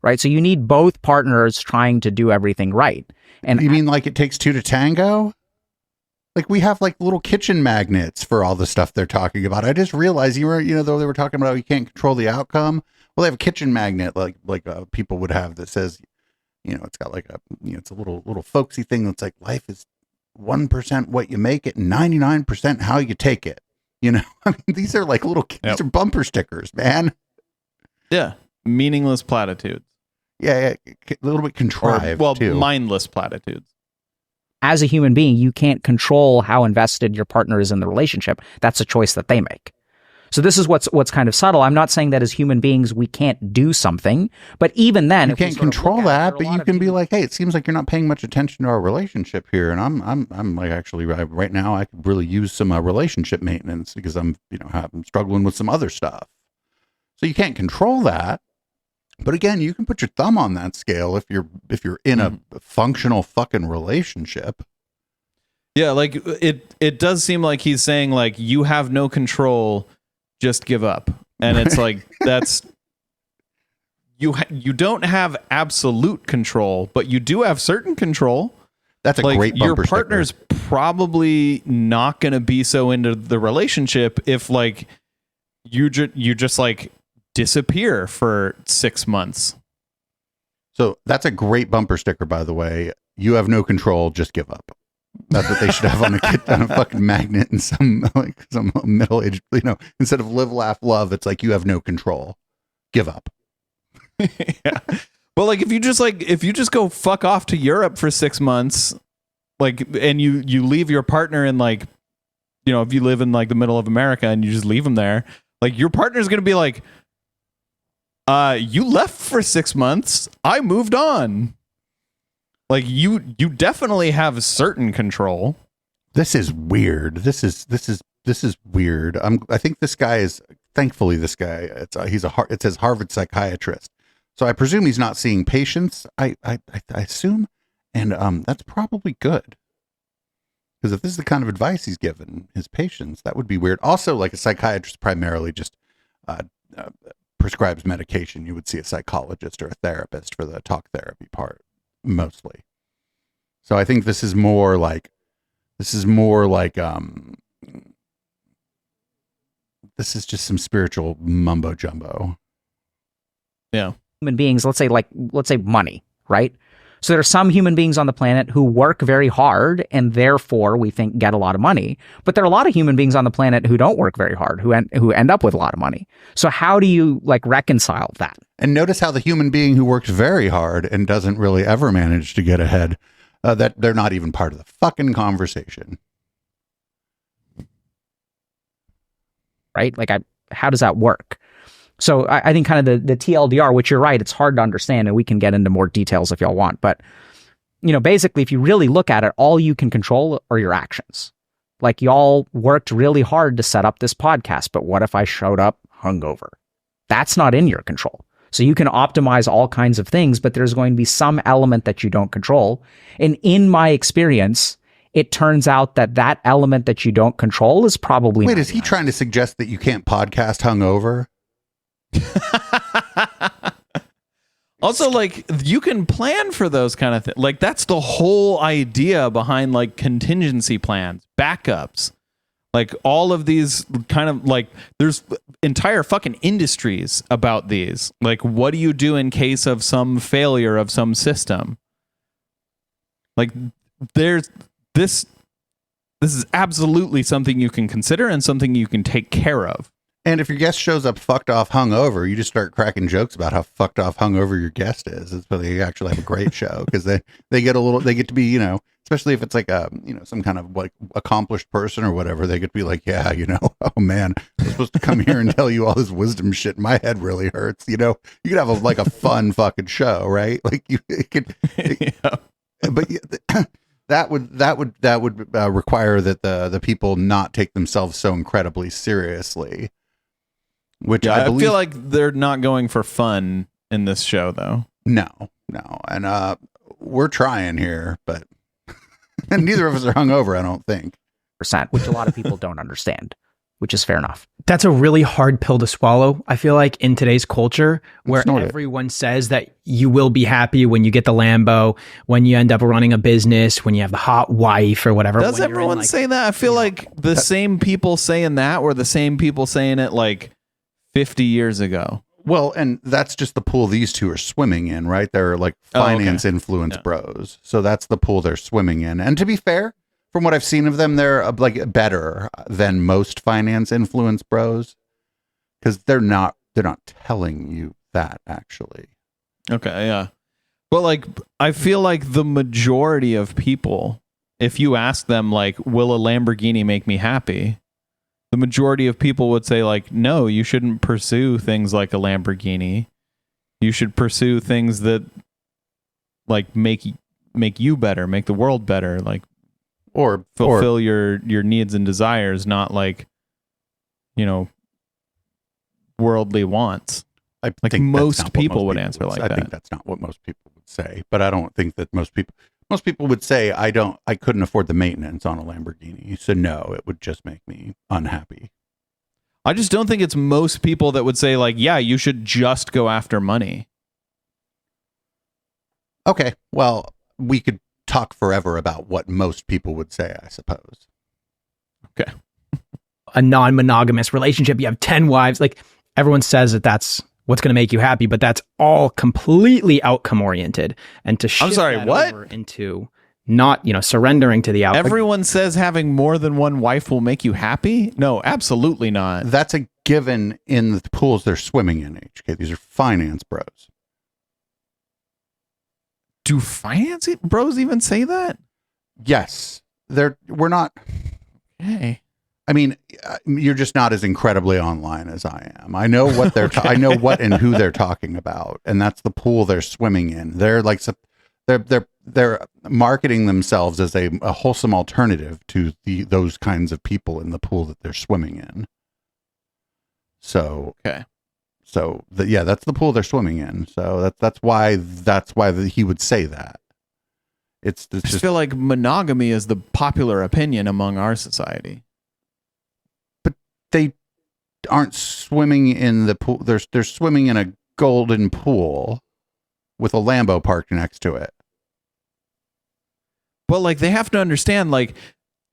Right. So you need both partners trying to do everything right. And you mean like it takes two to tango? Like we have like little kitchen magnets for all the stuff they're talking about. I just realized though they were talking about how you can't control the outcome. Well, they have a kitchen magnet like people would have that says, it's got like it's a little folksy thing that's like life is 1% what you make it, 99% how you take it. I mean, these are like these are bumper stickers, man. Yeah, meaningless platitudes. Yeah, a little bit contrived. Too. Mindless platitudes. As a human being, you can't control how invested your partner is in the relationship. That's a choice that they make. So this is what's kind of subtle. I'm not saying that as human beings we can't do something, but even then You if we can't sort of control look at it, that, there are a but lot you of can be people- like, hey, it seems like you're not paying much attention to our relationship here, and I'm like actually right now I could really use some relationship maintenance because I'm I'm struggling with some other stuff. So you can't control that, but again, you can put your thumb on that scale if you're in a functional fucking relationship. Yeah, like it does seem like he's saying like you have no control, just give up. And it's like that's you don't have absolute control, but you do have certain control. That's a Like great your bumper partner's sticker. probably not going to be so into the relationship if like you just like disappear for 6 months. So that's a great bumper sticker, by the way. You have no control, just give up. That's what they should have on a fucking magnet and some middle-aged, instead of live, laugh, love, it's like you have no control. Give up. Yeah. But like if you just go fuck off to Europe for 6 months, like, and you leave your partner in like, if you live in like the middle of America and you just leave them there, like your partner's going to be like, you left for 6 months. I moved on. Like you definitely have certain control. This is weird. This is weird. I think this guy is, thankfully this guy, it says Harvard psychiatrist. So I presume he's not seeing patients. I assume, and that's probably good. Because if this is the kind of advice he's given his patients, that would be weird. Also, like a psychiatrist primarily just prescribes medication. You would see a psychologist or a therapist for the talk therapy part, mostly. So I think this is more like this is just some spiritual mumbo jumbo. Yeah. Human beings, let's say money, right? So there are some human beings on the planet who work very hard and therefore we think get a lot of money. But there are a lot of human beings on the planet who don't work very hard, who end up with a lot of money. So how do you like reconcile that? And notice how the human being who works very hard and doesn't really ever manage to get ahead, that they're not even part of the fucking conversation. Right? Like how does that work? So I think kind of the TLDR, which you're right, it's hard to understand and we can get into more details if y'all want. But, basically, if you really look at it, all you can control are your actions. Like y'all worked really hard to set up this podcast, but what if I showed up hungover? That's not in your control. So you can optimize all kinds of things, but there's going to be some element that you don't control. And in my experience, it turns out that element that you don't control is probably... Wait, is he trying to suggest that you can't podcast hungover? Also, like, you can plan for those kind of things. Like, that's the whole idea behind like contingency plans, backups, like all of these kind of like there's entire fucking industries about these. Like, what do you do in case of some failure of some system? Like, there's this is absolutely something you can consider and something you can take care of. And if your guest shows up fucked off hungover, you just start cracking jokes about how fucked off hungover your guest is. It's where they actually have a great show because they get to be, especially if it's like some kind of like accomplished person or whatever, they get to be like, yeah, oh man, I'm supposed to come here and tell you all this wisdom shit. My head really hurts. You could have a fun fucking show, right? Like Yeah. But that would require that the people not take themselves so incredibly seriously. Which Yeah, I believe, feel like they're not going for fun in this show, though. no, and we're trying here, but and neither of us are hungover, I don't think. which a lot of people don't understand, which is fair enough. That's a really hard pill to swallow. I feel like in today's culture where Snort it. everyone says that you will be happy when you get the Lambo, when you end up running a business, when you have the hot wife or whatever. Does when you're in, everyone like, say that? I feel like the same people saying that were the same people saying it like 50 years ago. Well, and that's just the pool these two are swimming in, right? They're like finance influence bros. So that's the pool they're swimming in. And to be fair, from what I've seen of them, they're like better than most finance influence bros because they're not telling you that actually. Okay, yeah. But like, I feel like the majority of people, if you ask them like, will a Lamborghini make me happy? the majority of people would say like, no, you shouldn't pursue things like a Lamborghini. You should pursue things that like make you better, make the world better, like or fulfill your needs and desires, not like, you know, worldly wants. I Like think most that's not what people most would answer like I think that. that's not what most people would say, but I don't think that most people would say I couldn't afford the maintenance on a Lamborghini. So no, it would just make me unhappy. I just don't think it's most people that would say like, yeah, you should just go after money. Okay, well, we could talk forever about what most people would say, I suppose. Okay. A non-monogamous relationship, you have 10 wives, like everyone says that that's what's going to make you happy, but that's all completely outcome oriented. And to shift sorry, that what? over into not, surrendering to the outcome. Everyone says having more than one wife will make you happy? No, absolutely not. That's a given in the pools they're swimming in, HK. These are finance bros. Do finance bros even say that? Yes. We're not. Hey. I mean, you're just not as incredibly online as I am. I know what I know what and who they're talking about, and that's the pool they're swimming in. They're like they're marketing themselves as a wholesome alternative to those kinds of people in the pool that they're swimming in. So Okay. So that's the pool they're swimming in. So that's why he would say that. It's I just feel like monogamy is the popular opinion among our society. they aren't swimming in the pool. They're swimming in a golden pool with a Lambo parked next to it. But like they have to understand like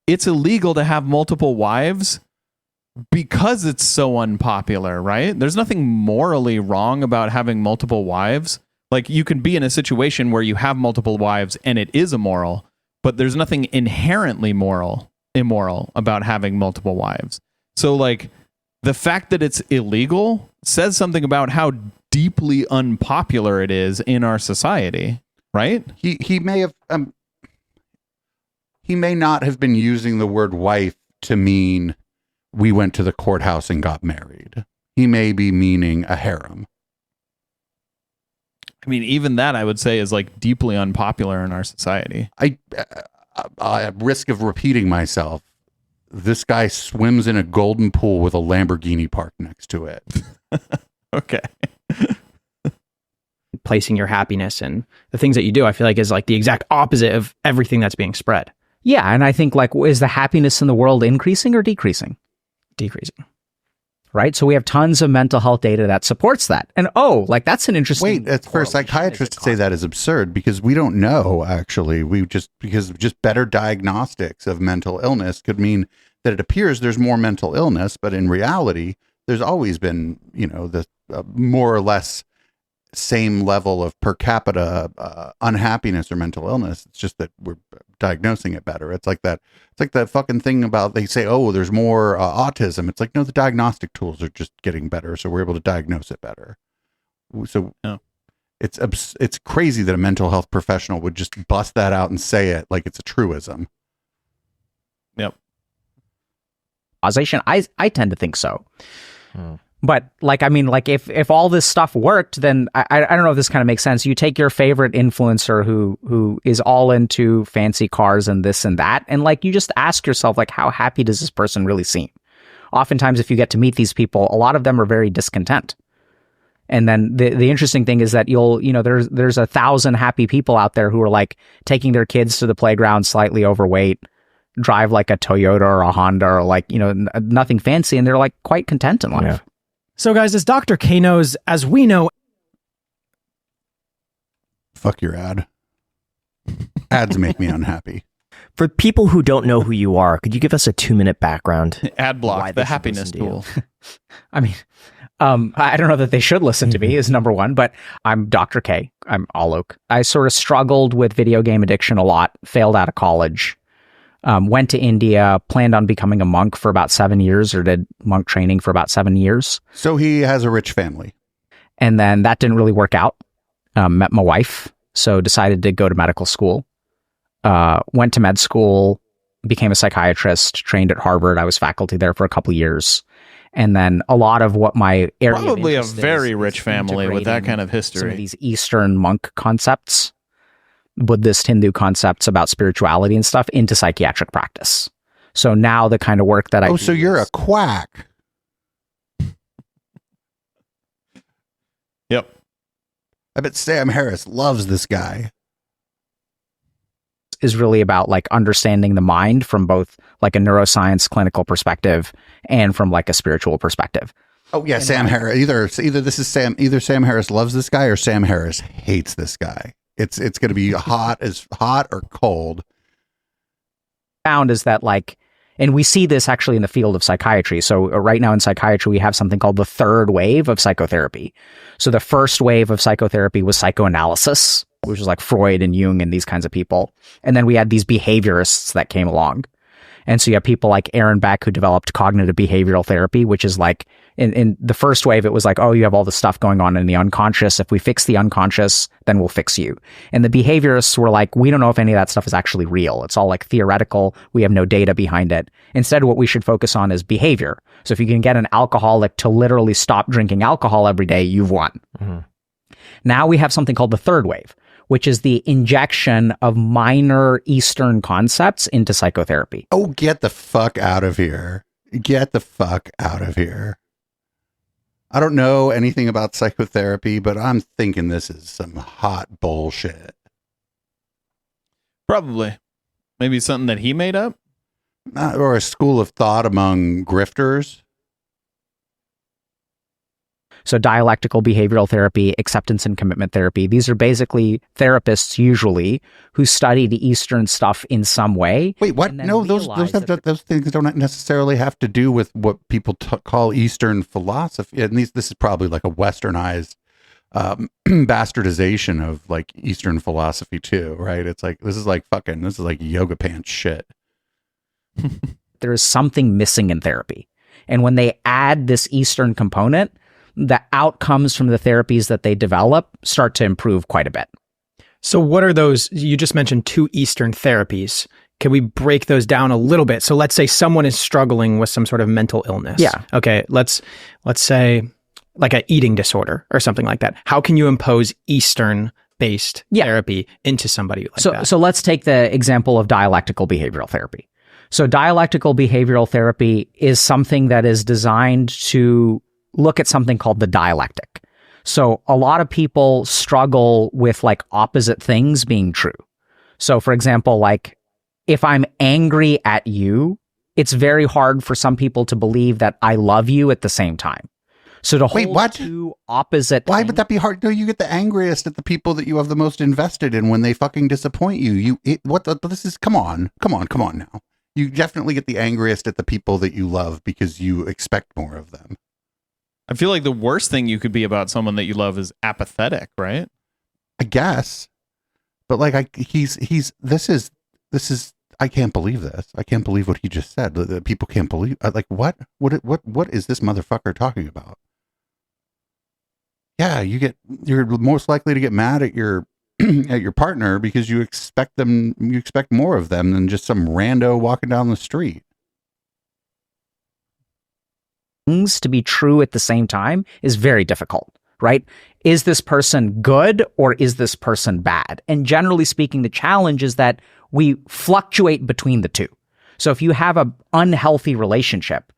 it's illegal to have multiple wives because it's so unpopular, right? There's nothing morally wrong about having multiple wives. Like you can be in a situation where you have multiple wives and it is immoral, but there's nothing inherently immoral about having multiple wives. So like the fact that it's illegal says something about how deeply unpopular it is in our society, right? He may have he may not have been using the word wife to mean we went to the courthouse and got married. He may be meaning a harem. I mean, even that I would say is like deeply unpopular in our society. At risk of repeating myself, this guy swims in a golden pool with a Lamborghini parked next to it. Okay. placing your happiness and the things that you do, I feel like is like the exact opposite of everything that's being spread. Yeah, and I think like, is the happiness in the world increasing or decreasing? Decreasing. Right? So we have tons of mental health data that supports that. And that's an interesting. Wait, for a psychiatrist to say that is absurd because we don't know actually. Because better diagnostics of mental illness could mean that it appears there's more mental illness, but in reality, there's always been, the more or less same level of per capita unhappiness or mental illness. It's just that we're diagnosing it better. It's like that fucking thing about they say, oh, there's more autism. It's like, no, the diagnostic tools are just getting better, so we're able to diagnose it better. So it's crazy that a mental health professional would just bust that out and say it like it's a truism. Yep. Causation, I tend to think so. But if all this stuff worked, then I don't know if this kind of makes sense. You take your favorite influencer who is all into fancy cars and this and that, and you just ask yourself, how happy does this person really seem? Oftentimes, if you get to meet these people, a lot of them are very discontent. And then the interesting thing is that there's 1,000 happy people out there who are taking their kids to the playground slightly overweight, drive like a Toyota or a Honda or nothing fancy, and they're quite content in life. Yeah. So guys, as Dr. K knows, as we know, Fuck your ad. Ads make me unhappy. For people who don't know who you are, could you give us a 2-minute background? Ad Why block, they the should happiness listen to you. tool. I mean, I don't know that they should listen to me is number one, but I'm Dr. K. I'm Alok. I sort of struggled with video game addiction a lot, failed out of college, went to India, planned on becoming a monk for about 7 years, or did monk training for about 7 years. So he has a rich family. And then that didn't really work out. Met my wife, so decided to go to medical school. Went to med school, became a psychiatrist, trained at Harvard. I was faculty there for a couple years. And then a lot of what my area of Probably a interest very is rich family with that integrating kind of some history. of these Eastern monk concepts, Buddhist Hindu concepts about spirituality and stuff into psychiatric practice. So now the kind of work that I do so you're a quack. Yep. I bet Sam Harris loves this guy. is really about like understanding the mind from both like a neuroscience clinical perspective and from like a spiritual perspective. Oh yeah, Sam Harris. Either Sam Harris loves this guy or Sam Harris hates this guy. It's going to be hot or cold. Found is that like, and we see this actually in the field of psychiatry. So right now in psychiatry, we have something called the third wave of psychotherapy. So the first wave of psychotherapy was psychoanalysis, which was like Freud and Jung and these kinds of people. And then we had these behaviorists that came along. And so you have people like Aaron Beck who developed cognitive behavioral therapy, which is like in the first wave, it was like, oh, you have all this stuff going on in the unconscious. If we fix the unconscious, then we'll fix you. And the behaviorists were like, we don't know if any of that stuff is actually real. It's all like theoretical. We have no data behind it. Instead, what we should focus on is behavior. So if you can get an alcoholic to literally stop drinking alcohol every day, you've won. Mm-hmm. Now we have something called the third wave, which is the injection of minor Eastern concepts into psychotherapy. Oh, get the fuck out of here. Get the fuck out of here. I don't know anything about psychotherapy, but I'm thinking this is some hot bullshit. Probably. Maybe something that he made up? Or a school of thought among grifters. So dialectical behavioral therapy, acceptance and commitment therapy, these are basically therapists usually who studied Eastern stuff in some way. Wait, what? No, those things don't necessarily have to do with what people call Eastern philosophy. And this is probably like a westernized bastardization of like Eastern philosophy too, right? It's like, this is like yoga pants shit. There is something missing in therapy. And when they add this Eastern component, the outcomes from the therapies that they develop start to improve quite a bit. So what are those? You just mentioned 2 Eastern therapies. Can we break those down a little bit? So let's say someone is struggling with some sort of mental illness. Yeah. Okay. Let's say like an eating disorder or something like that. How can you impose Eastern based therapy into somebody like that? So let's take the example of dialectical behavioral therapy. So dialectical behavioral therapy is something that is designed to look at something called the dialectic. So a lot of people struggle with like opposite things being true. So for example, like if I'm angry at you, it's very hard for some people to believe that I love you at the same time. So to hold two opposite Why would that be hard? No, you get the angriest at the people that you have the most invested in when they fucking disappoint you. Come on now. You definitely get the angriest at the people that you love because you expect more of them. I feel like the worst thing you could be about someone that you love is apathetic, right? I guess. But like this is I can't believe this. I can't believe what he just said. The people can't believe like what is this motherfucker talking about? Yeah, you're most likely to get mad at your at your partner because you expect more of them than just some rando walking down the street. Things to be true at the same time is very difficult, right? Is this person good or is this person bad? And generally speaking, the challenge is that we fluctuate between the two. So if you have an unhealthy relationship,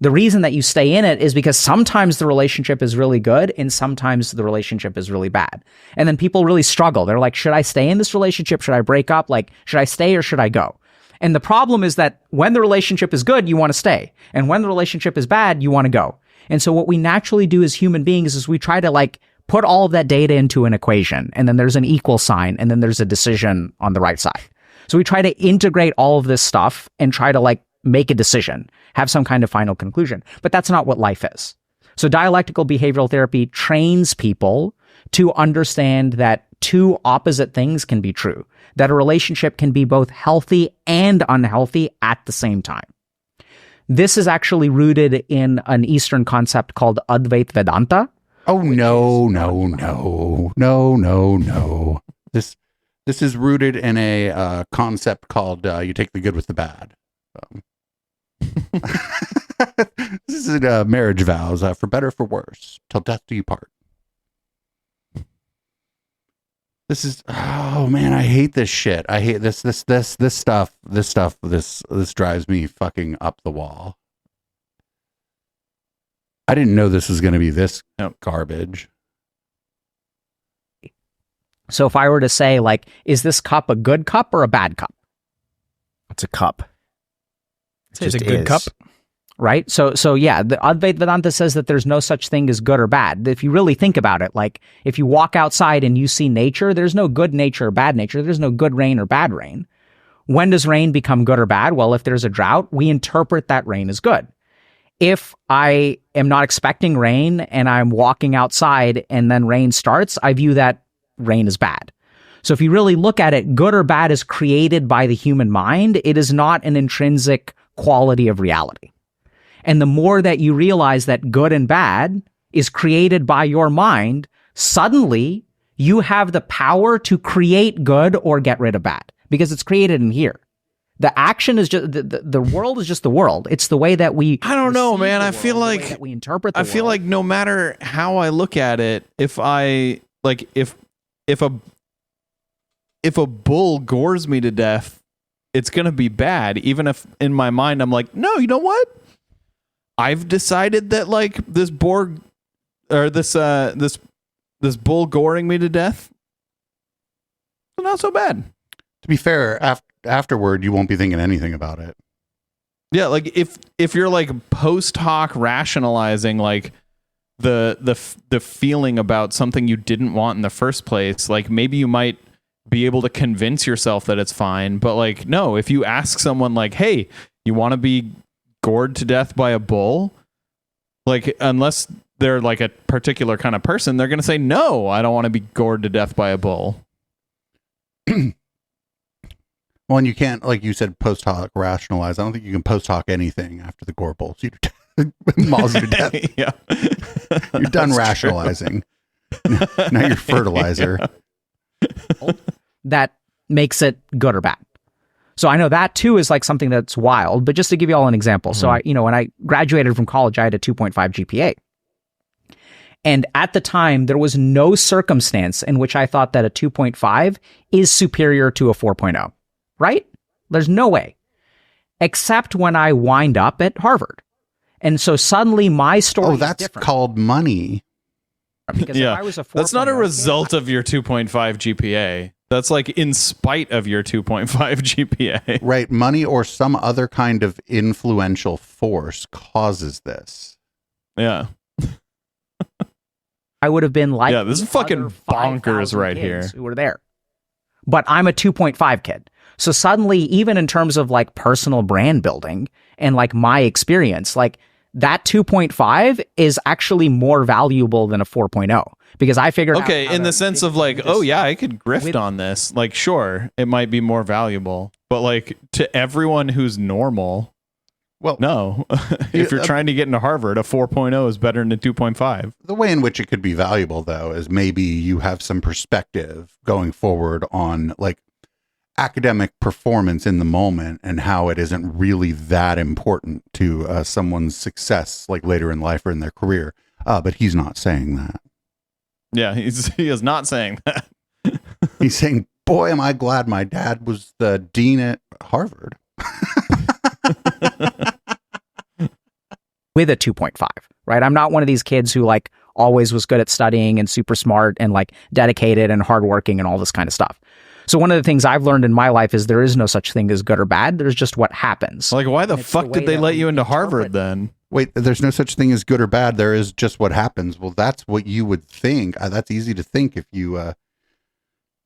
the reason that you stay in it is because sometimes the relationship is really good and sometimes the relationship is really bad. And then people really struggle. They're like, should I stay in this relationship? Should I break up? Like, should I stay or should I go? And the problem is that when the relationship is good, you want to stay. And when the relationship is bad, you want to go. And so what we naturally do as human beings is we try to like put all of that data into an equation. And then there's an equal sign. And then there's a decision on the right side. So we try to integrate all of this stuff and try to like make a decision, have some kind of final conclusion. But that's not what life is. So dialectical behavioral therapy trains people to understand that two opposite things can be true, that a relationship can be both healthy and unhealthy at the same time. This is actually rooted in an Eastern concept called Advaita Vedanta. Oh, no. This is rooted in a concept called you take the good with the bad. This is marriage vows, for better or for worse, till death do you part. This is, oh man, I hate this shit. I hate this stuff. This drives me fucking up the wall. I didn't know this was going to be this garbage. So if I were to say, like, is this cup a good cup or a bad cup? It's a cup. It's a good cup. Right? So yeah, the Advaita Vedanta says that there's no such thing as good or bad. If you really think about it, like if you walk outside and you see nature, there's no good nature or bad nature. There's no good rain or bad rain. When does rain become good or bad? Well, if there's a drought, we interpret that rain as good. If I am not expecting rain and I'm walking outside and then rain starts, I view that rain as bad. So if you really look at it, good or bad is created by the human mind. It is not an intrinsic quality of reality. And the more that you realize that good and bad is created by your mind, suddenly you have the power to create good or get rid of bad because it's created in here. The action is just the world is just the world. It's the way that we. I don't know, man. I world, feel the way like that we interpret. The I feel world. like no matter how I look at it, if a bull gores me to death, it's gonna be bad. Even if in my mind I'm like, no, you know what? I've decided that like this bull goring me to death, not so bad. To be fair, afterward, you won't be thinking anything about it. Yeah, like if you're like post hoc rationalizing like the feeling about something you didn't want in the first place, like maybe you might be able to convince yourself that it's fine, but like no, if you ask someone like, "Hey, you want to be gored to death by a bull?" Like unless they're like a particular kind of person, they're going to say, "No, I don't want to be gored to death by a bull." Well, and you can't, like you said, post hoc rationalize. I don't think you can post hoc anything after the gore bulls. You mauls you to death. Yeah. You're done rationalizing. Now you're fertilizer. that makes it good or bad. So I know that too is like something that's wild, but just to give you all an example. So when I graduated from college, I had a 2.5 GPA. And at the time, there was no circumstance in which I thought that a 2.5 is superior to a 4.0, right? There's no way. Except when I wind up at Harvard. And so suddenly my story is that's different. called money. Because if I was a 4.0 that's not a kid, result of your 2.5 GPA. That's like in spite of your 2.5 GPA. Right. Money or some other kind of influential force causes this. Yeah. I would have been like, Yeah, this is fucking other bonkers 5,000 right kids here. who were there. But I'm a 2.5 kid. So suddenly, even in terms of like personal brand building and like my experience, like that 2.5 is actually more valuable than a 4.0 because I figured out Okay, how in to the sense make of like, this oh yeah, I could grift with- on this. Like, sure, it might be more valuable, but like to everyone who's normal, Well, no. If you're trying to get into Harvard, a 4.0 is better than a 2.5. the way in which it could be valuable, though, is maybe you have some perspective going forward on like academic performance in the moment and how it isn't really that important to someone's success like later in life or in their career. But he's not saying that. Yeah, he is not saying that. He's saying, boy, am I glad my dad was the dean at Harvard. with a 2.5, right? I'm not one of these kids who like always was good at studying and super smart and like dedicated and hardworking and all this kind of stuff. So one of the things I've learned in my life is there is no such thing as good or bad. There's just what happens. Like, why the And it's fuck the did way they that let we you into interpret Harvard then? Wait, there's no such thing as good or bad. There is just what happens. Well, that's what you would think. That's easy to think if you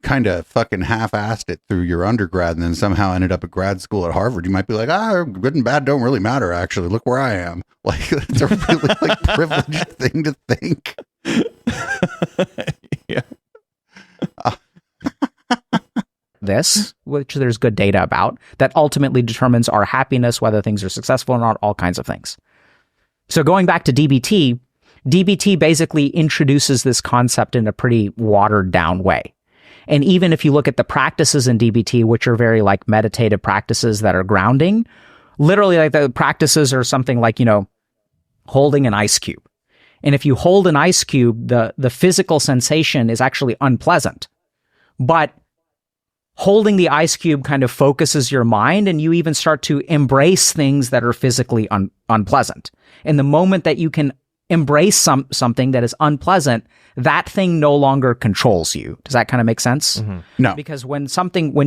kind of fucking half-assed it through your undergrad and then somehow ended up at grad school at Harvard. You might be like, good and bad don't really matter, actually. Look where I am. Like, it's a really like privileged thing to think. Yeah. This, which there's good data about, that ultimately determines our happiness, whether things are successful or not, all kinds of things. So going back to DBT, DBT basically introduces this concept in a pretty watered down way. And even if you look at the practices in DBT, which are very like meditative practices that are grounding, literally like the practices are something like, holding an ice cube. And if you hold an ice cube, the physical sensation is actually unpleasant. But holding the ice cube kind of focuses your mind, and you even start to embrace things that are physically unpleasant. And the moment that you can embrace something that is unpleasant, that thing no longer controls you. Does that kind of make sense? No. Because when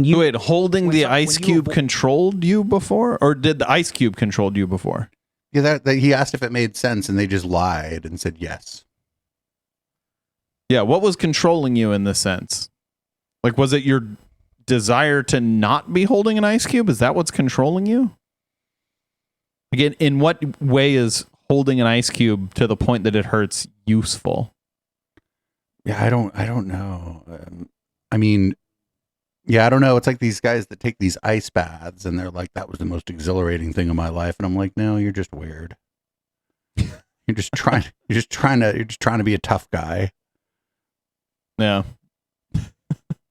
you Wait, holding the ice cube controlled you before, or did the ice cube controlled you before? Yeah, that he asked if it made sense, and they just lied and said yes. Yeah, what was controlling you in this sense? Like, was it your desire to not be holding an ice cube? Is that what's controlling you? Again, in what way is holding an ice cube to the point that it hurts useful? Yeah, I don't know. I mean, yeah, I don't know. It's like these guys that take these ice baths, and they're like, "That was the most exhilarating thing of my life," and I'm like, "No, you're just weird. You're just trying to be a tough guy." Yeah.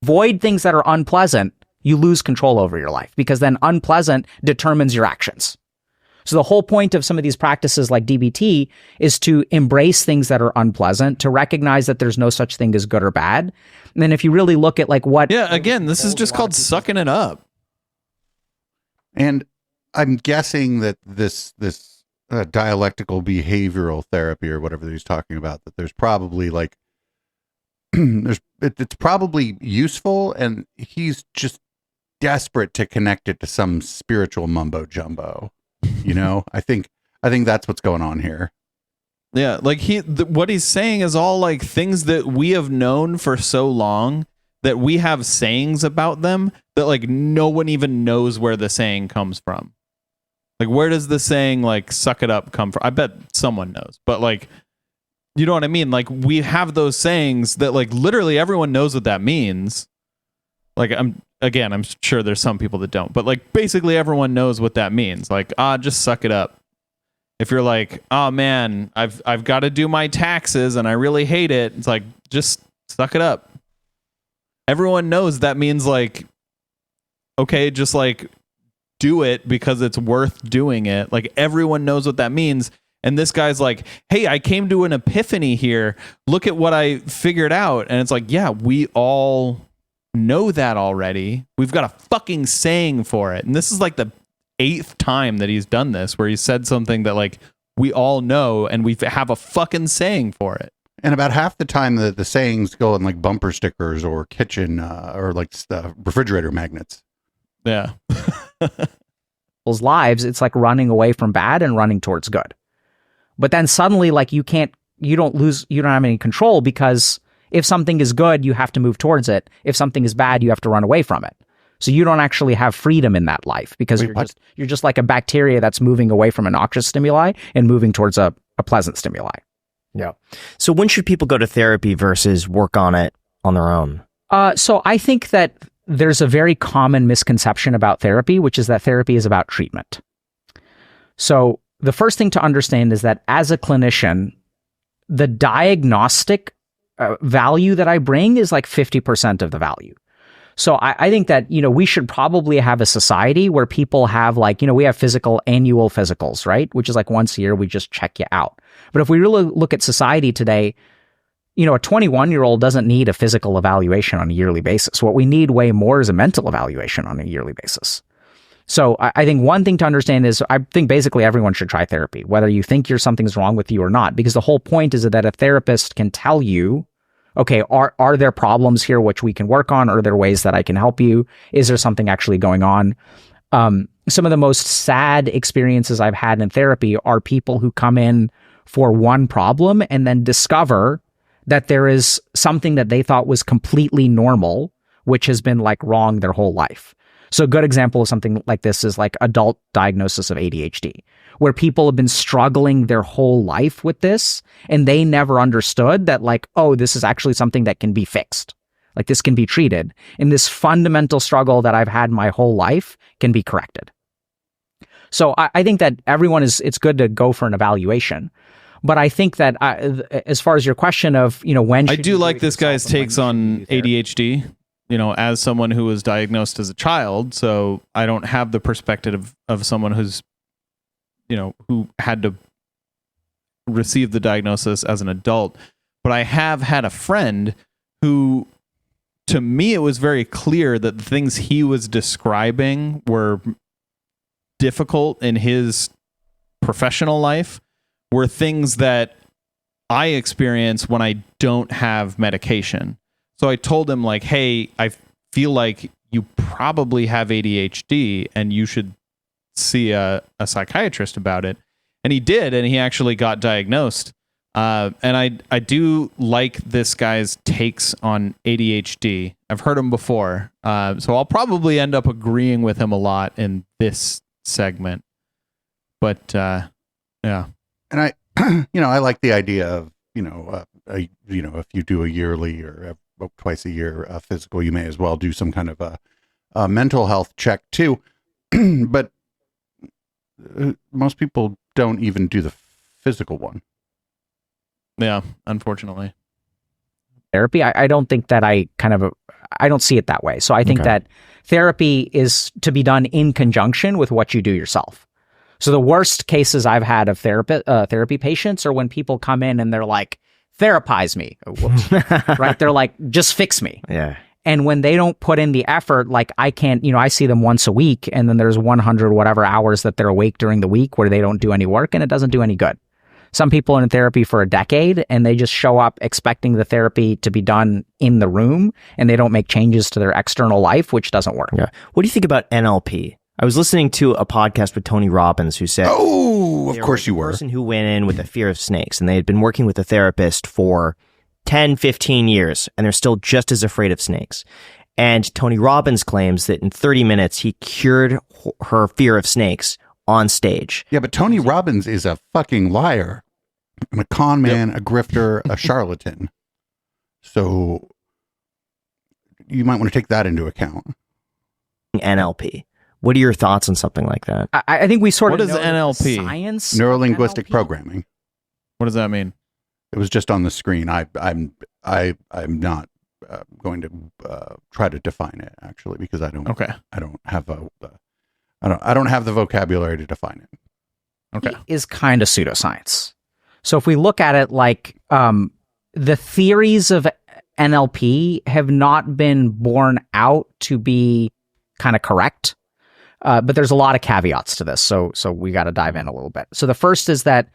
avoid things that are unpleasant, you lose control over your life, because then unpleasant determines your actions. So the whole point of some of these practices like DBT is to embrace things that are unpleasant, to recognize that there's no such thing as good or bad. And then if you really look at like what... Yeah, again, this is just called sucking it up. And I'm guessing that this dialectical behavioral therapy or whatever he's talking about, that there's probably like, it's probably useful, and he's just desperate to connect it to some spiritual mumbo jumbo. You know, I think that's what's going on here. Yeah, like what he's saying is all like things that we have known for so long that we have sayings about them that like no one even knows where the saying comes from. Like, where does the saying like "suck it up" come from? I bet someone knows, but like, you know what I mean? Like, we have those sayings that like literally everyone knows what that means. Like, I'm sure there's some people that don't, but like basically everyone knows what that means. Like, just suck it up. If you're like, oh man, I've got to do my taxes and I really hate it, it's like, just suck it up. Everyone knows that means like, okay, just like do it because it's worth doing it. Like, everyone knows what that means. And this guy's like, hey, I came to an epiphany here. Look at what I figured out. And it's like, yeah, we all know that already. We've got a fucking saying for it. And this is like the 8th time that he's done this, where he said something that like we all know, and we have a fucking saying for it. And about half the time the sayings go in like bumper stickers or kitchen or like refrigerator magnets. Yeah. People's lives, it's like running away from bad and running towards good. But then suddenly, like, you don't have any control, because if something is good, you have to move towards it. If something is bad, you have to run away from it. So you don't actually have freedom in that life, because you're just like a bacteria that's moving away from a noxious stimuli and moving towards a pleasant stimuli. Yeah. So when should people go to therapy versus work on it on their own? So I think that there's a very common misconception about therapy, which is that therapy is about treatment. So the first thing to understand is that as a clinician, the diagnostic value that I bring is like 50% of the value. So I think that, we should probably have a society where people have like, we have annual physicals, right? Which is like once a year, we just check you out. But if we really look at society today, a 21-year-old doesn't need a physical evaluation on a yearly basis. What we need way more is a mental evaluation on a yearly basis. So I think one thing to understand is I think basically everyone should try therapy, whether you think something's wrong with you or not, because the whole point is that a therapist can tell you, okay, are there problems here which we can work on? Are there ways that I can help you? Is there something actually going on? Some of the most sad experiences I've had in therapy are people who come in for one problem and then discover that there is something that they thought was completely normal, which has been like wrong their whole life. So a good example of something like this is like adult diagnosis of ADHD, where people have been struggling their whole life with this, and they never understood that like, oh, this is actually something that can be fixed. Like, this can be treated. And this fundamental struggle that I've had my whole life can be corrected. So I think that it's good to go for an evaluation. But I think that as far as your question of, when I do like this guy's takes on ADHD. as someone who was diagnosed as a child, so I don't have the perspective of someone who's, who had to receive the diagnosis as an adult. But I have had a friend who, to me, it was very clear that the things he was describing were difficult in his professional life were things that I experience when I don't have medication. So I told him, like, hey, I feel like you probably have ADHD and you should see a psychiatrist about it. And he did, and he actually got diagnosed. And I do like this guy's takes on ADHD. I've heard him before. So I'll probably end up agreeing with him a lot in this segment. But yeah. And I, I like the idea of, if you do a yearly or twice a year physical, you may as well do some kind of a mental health check too. But most people don't even do the physical one. Yeah, unfortunately. Therapy, I don't think that I don't see it that way. So I think that therapy is to be done in conjunction with what you do yourself. So the worst cases I've had of therapy patients are when people come in and they're like, therapize me. Right? They're like, just fix me. Yeah. And when they don't put in the effort, like I can't, I see them once a week and then there's 100 whatever hours that they're awake during the week where they don't do any work and it doesn't do any good. Some people are in therapy for a decade and they just show up expecting the therapy to be done in the room and they don't make changes to their external life, which doesn't work. Yeah. What do you think about NLP? I was listening to a podcast with Tony Robbins who said, "Oh, of course you were." A person who went in with a fear of snakes and they had been working with a therapist for 10, 15 years and they're still just as afraid of snakes. And Tony Robbins claims that in 30 minutes, he cured her fear of snakes on stage. Yeah, but Tony Robbins is a fucking liar. A con man, a grifter, a charlatan. So you might want to take that into account. NLP. What are your thoughts on something like that? I think we sort What of is know that the NLP? science Neuro-linguistic NLP programming. What does that mean? It was just on the screen. I'm not going to try to define it actually because I don't have I don't have the vocabulary to define it. Okay. is kind of pseudoscience. So if we look at it like the theories of NLP have not been borne out to be kind of correct, but there's a lot of caveats to this. So we got to dive in a little bit. So the first is that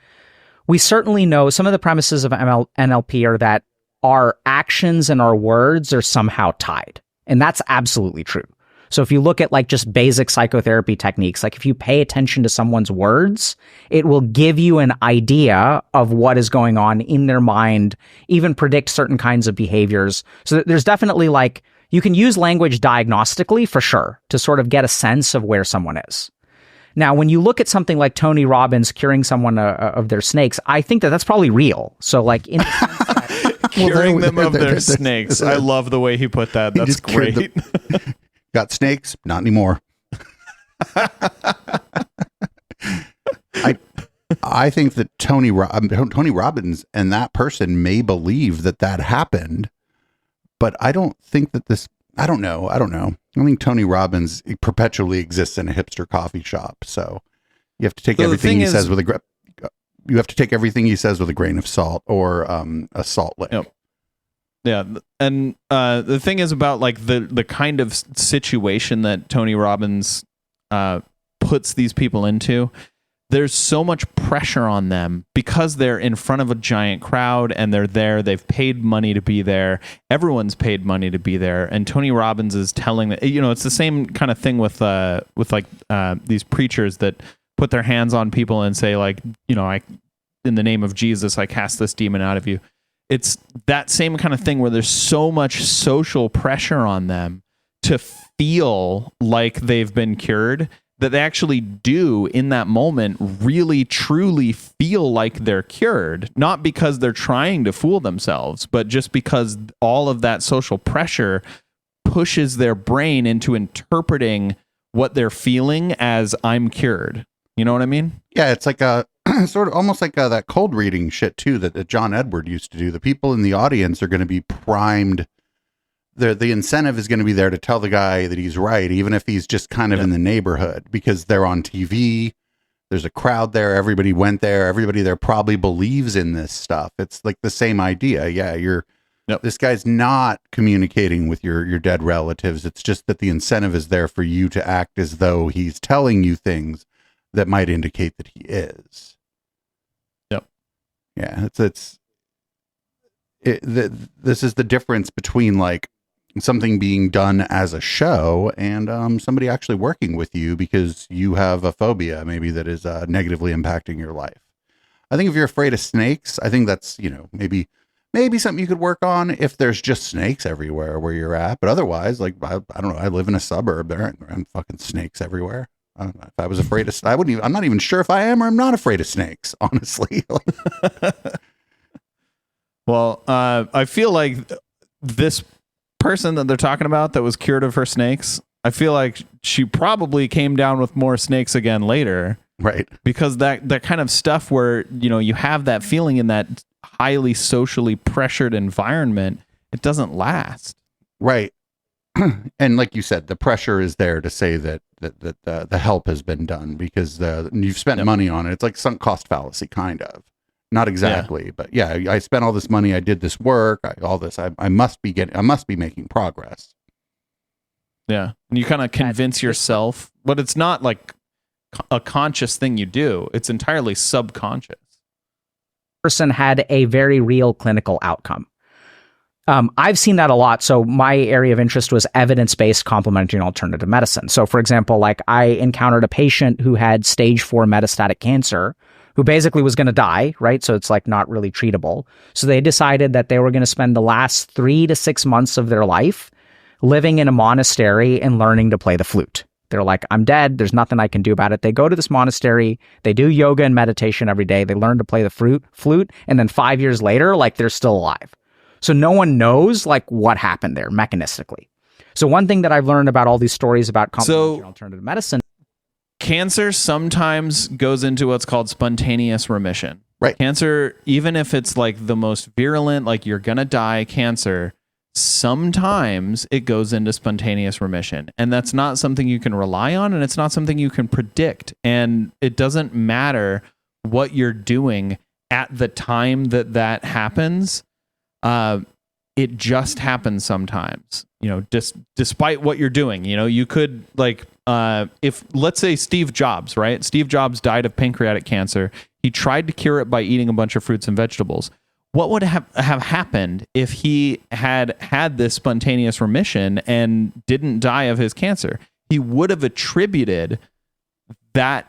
we certainly know some of the premises of NLP are that our actions and our words are somehow tied. And that's absolutely true. So if you look at like just basic psychotherapy techniques, like if you pay attention to someone's words, it will give you an idea of what is going on in their mind, even predict certain kinds of behaviors. So there's definitely like, you can use language diagnostically for sure to sort of get a sense of where someone is. Now, when you look at something like Tony Robbins curing someone of their snakes, I think that that's probably real. So like in the sense that Curing them of their snakes. I love the way he put that. That's just cured great. Got snakes? Not anymore. I think that Tony Robbins and that person may believe that happened, but I don't think that this. I don't know. I think Tony Robbins perpetually exists in a hipster coffee shop, so you have to take everything he says with a. You have to take everything he says with a grain of salt or a salt lick. Yep. Yeah, and the thing is about like the kind of situation that Tony Robbins puts these people into. There's so much pressure on them because they're in front of a giant crowd and they're there. They've paid money to be there. Everyone's paid money to be there. And Tony Robbins is telling that, it's the same kind of thing with these preachers that put their hands on people and say like, I, in the name of Jesus, I cast this demon out of you. It's that same kind of thing where there's so much social pressure on them to feel like they've been cured that they actually do in that moment really truly feel like they're cured, not because they're trying to fool themselves, but just because all of that social pressure pushes their brain into interpreting what they're feeling as I'm cured. You know what I mean? Yeah, it's like a sort of almost like that cold reading shit too that John Edward used to do. The people in the audience are going to be primed the incentive is going to be there to tell the guy that he's right, even if he's just kind of in the neighborhood, because they're on TV. There's a crowd there. Everybody went there. Everybody there probably believes in this stuff. It's like the same idea. Yeah, this guy's not communicating with your dead relatives. It's just that the incentive is there for you to act as though he's telling you things that might indicate that he is. Yep. Yeah, this is the difference between like something being done as a show and somebody actually working with you because you have a phobia maybe that is negatively impacting your life. I think if you're afraid of snakes, I think that's, maybe something you could work on if there's just snakes everywhere where you're at. But otherwise, like, I don't know, I live in a suburb. There aren't fucking snakes everywhere. If I was afraid of, I'm not even sure if I am or I'm not afraid of snakes, honestly. Well, I feel like this person that they're talking about that was cured of her snakes, I feel like she probably came down with more snakes again later. Right. Because that kind of stuff where, you have that feeling in that highly socially pressured environment, it doesn't last. Right. And like you said, the pressure is there to say that the help has been done because you've spent money on it. It's like sunk cost fallacy, kind of. Not exactly, but yeah, I spent all this money. I did this work. I must be making progress. Yeah. And you kind of convince yourself, but it's not like a conscious thing you do. It's entirely subconscious. Person had a very real clinical outcome. I've seen that a lot. So my area of interest was evidence-based complementary and alternative medicine. So for example, like I encountered a patient who had stage 4 metastatic cancer who basically was going to die, right? So it's like not really treatable. So they decided that they were going to spend the last 3 to 6 months of their life living in a monastery and learning to play the flute. They're like, I'm dead. There's nothing I can do about it. They go to this monastery. They do yoga and meditation every day. They learn to play the flute. And then 5 years later, like they're still alive. So no one knows like what happened there mechanistically. So one thing that I've learned about all these stories about complementary and alternative medicine. Cancer sometimes goes into what's called spontaneous remission. Right. Cancer, even if it's like the most virulent, like you're going to die cancer, sometimes it goes into spontaneous remission. And that's not something you can rely on, and it's not something you can predict. And it doesn't matter what you're doing at the time that happens. It just happens sometimes, despite what you're doing. You could like, if let's say Steve Jobs, right? Steve Jobs died of pancreatic cancer. He tried to cure it by eating a bunch of fruits and vegetables. What would have happened if he had this spontaneous remission and didn't die of his cancer? He would have attributed that,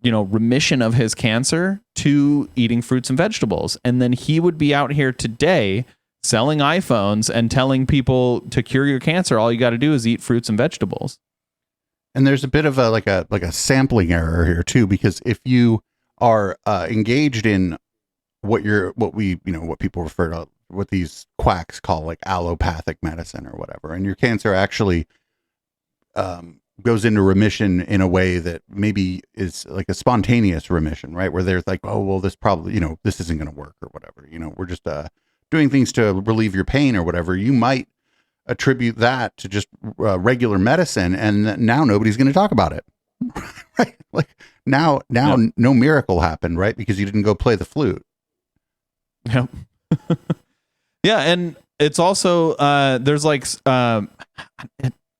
remission of his cancer to eating fruits and vegetables. And then he would be out here today selling iPhones and telling people to cure your cancer. All you got to do is eat fruits and vegetables. And there's a bit of a sampling error here too, because if you are engaged in what people refer to, what these quacks call like allopathic medicine or whatever, and your cancer actually goes into remission in a way that maybe is like a spontaneous remission, right? Where they're like, oh, well, this probably, this isn't going to work or whatever, we're just doing things to relieve your pain or whatever. You might attribute that to just regular medicine, and now nobody's going to talk about it. Right? Like now no miracle happened, right? Because you didn't go play the flute. Yep. Yeah, and it's also there's like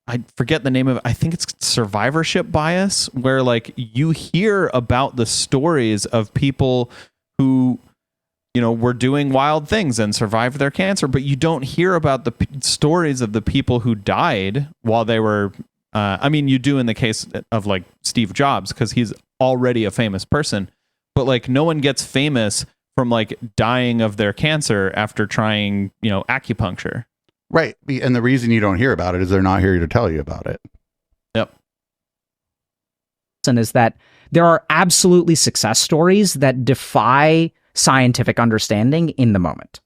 I forget the name of it. I think it's survivorship bias, where like you hear about the stories of people who were doing wild things and survived their cancer, but you don't hear about the stories of the people who died while they were you do in the case of like Steve Jobs, because he's already a famous person, but like no one gets famous from like dying of their cancer after trying, acupuncture. Right. And the reason you don't hear about it is they're not here to tell you about it. Yep. And is that there are absolutely success stories that defy scientific understanding in the moment.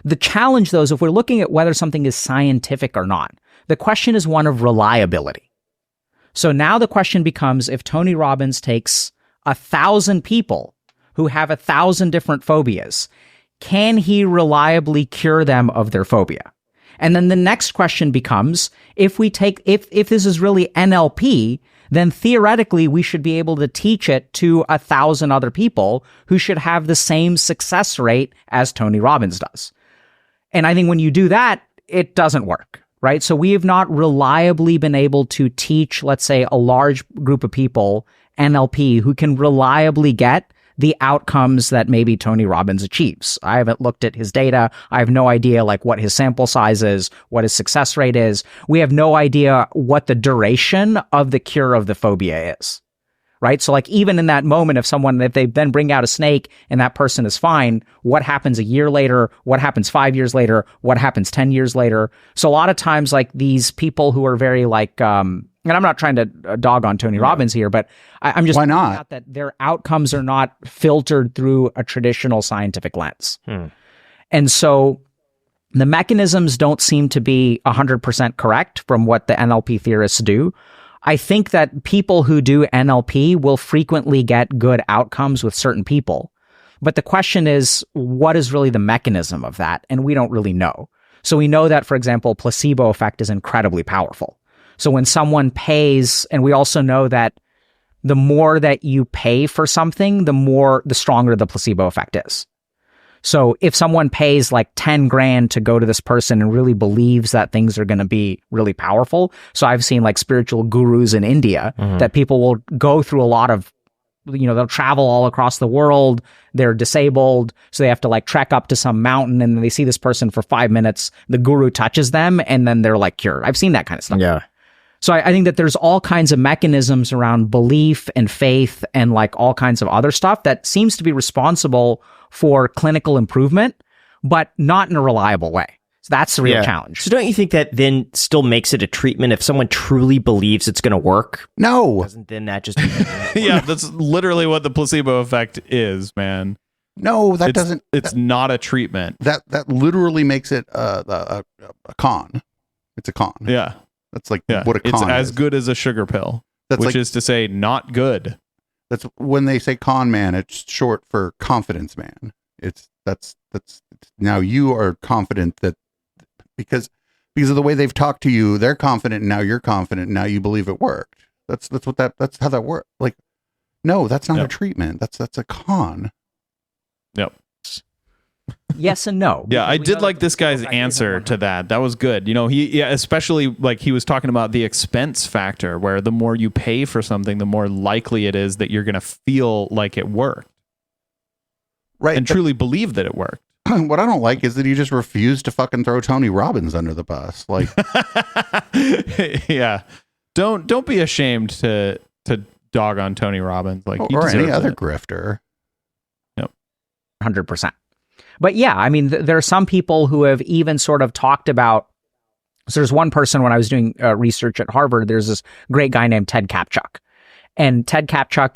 The challenge, though, is if we're looking at whether something is scientific or not, the question is one of reliability. So now the question becomes, if Tony Robbins takes 1,000 people who have 1,000 different phobias, can he reliably cure them of their phobia? And then the next question becomes, if this is really NLP, then theoretically we should be able to teach it to 1,000 other people who should have the same success rate as Tony Robbins does. And I think when you do that, it doesn't work, right? So we have not reliably been able to teach, let's say, a large group of people NLP who can reliably get the outcomes that maybe Tony Robbins achieves. I haven't looked at his data. I have no idea like what his sample size is, what his success rate is. We have no idea what the duration of the cure of the phobia is, right? So like even in that moment, if they then bring out a snake and that person is fine, what happens a year later? What happens 5 years later? What happens 10 years later? So a lot of times like these people who are very like, and I'm not trying to dog on Tony Robbins here, but I'm just pointing out that their outcomes are not filtered through a traditional scientific lens. And so the mechanisms don't seem to be 100% correct from what the NLP theorists do. I think that people who do NLP will frequently get good outcomes with certain people. But the question is, what is really the mechanism of that? And we don't really know. So we know that, for example, placebo effect is incredibly powerful. So when someone pays, and we also know that the more that you pay for something, the stronger the placebo effect is. So if someone pays like 10 grand to go to this person and really believes that things are going to be really powerful. So I've seen like spiritual gurus in India that people will go through a lot of, they'll travel all across the world. They're disabled. So they have to like trek up to some mountain and then they see this person for 5 minutes. The guru touches them and then they're like cured. I've seen that kind of stuff. Yeah. So I think that there's all kinds of mechanisms around belief and faith and like all kinds of other stuff that seems to be responsible for clinical improvement, but not in a reliable way. So that's the real challenge. So don't you think that then still makes it a treatment if someone truly believes it's going to work? No. Doesn't then that just... Yeah, that's literally what the placebo effect is, man. No, that doesn't. It's not a treatment. That literally makes it a con. It's a con. Yeah. That's like what a con It's as is. good as a sugar pill, That's which like, is to say not good. that's when they say con man, it's short for confidence man. It's now you are confident that because of the way they've talked to you, they're confident and now you're confident and now you believe it worked. That's how that works. Like, no, that's not a treatment. That's a con. Yep. Yes and no. Yeah, I did like this guy's answer to that. That was good. Especially like he was talking about the expense factor, where the more you pay for something, the more likely it is that you're going to feel like it worked. Right. And truly believe that it worked. What I don't like is that he just refused to fucking throw Tony Robbins under the bus. Like, yeah. Don't be ashamed to dog on Tony Robbins. Like, he or any deserves other it. grifter. Yep. 100%. But yeah, I mean, there are some people who have even sort of talked about. So there's one person when I was doing research at Harvard. There's this great guy named Ted Kapchuk, and Ted Kapchuk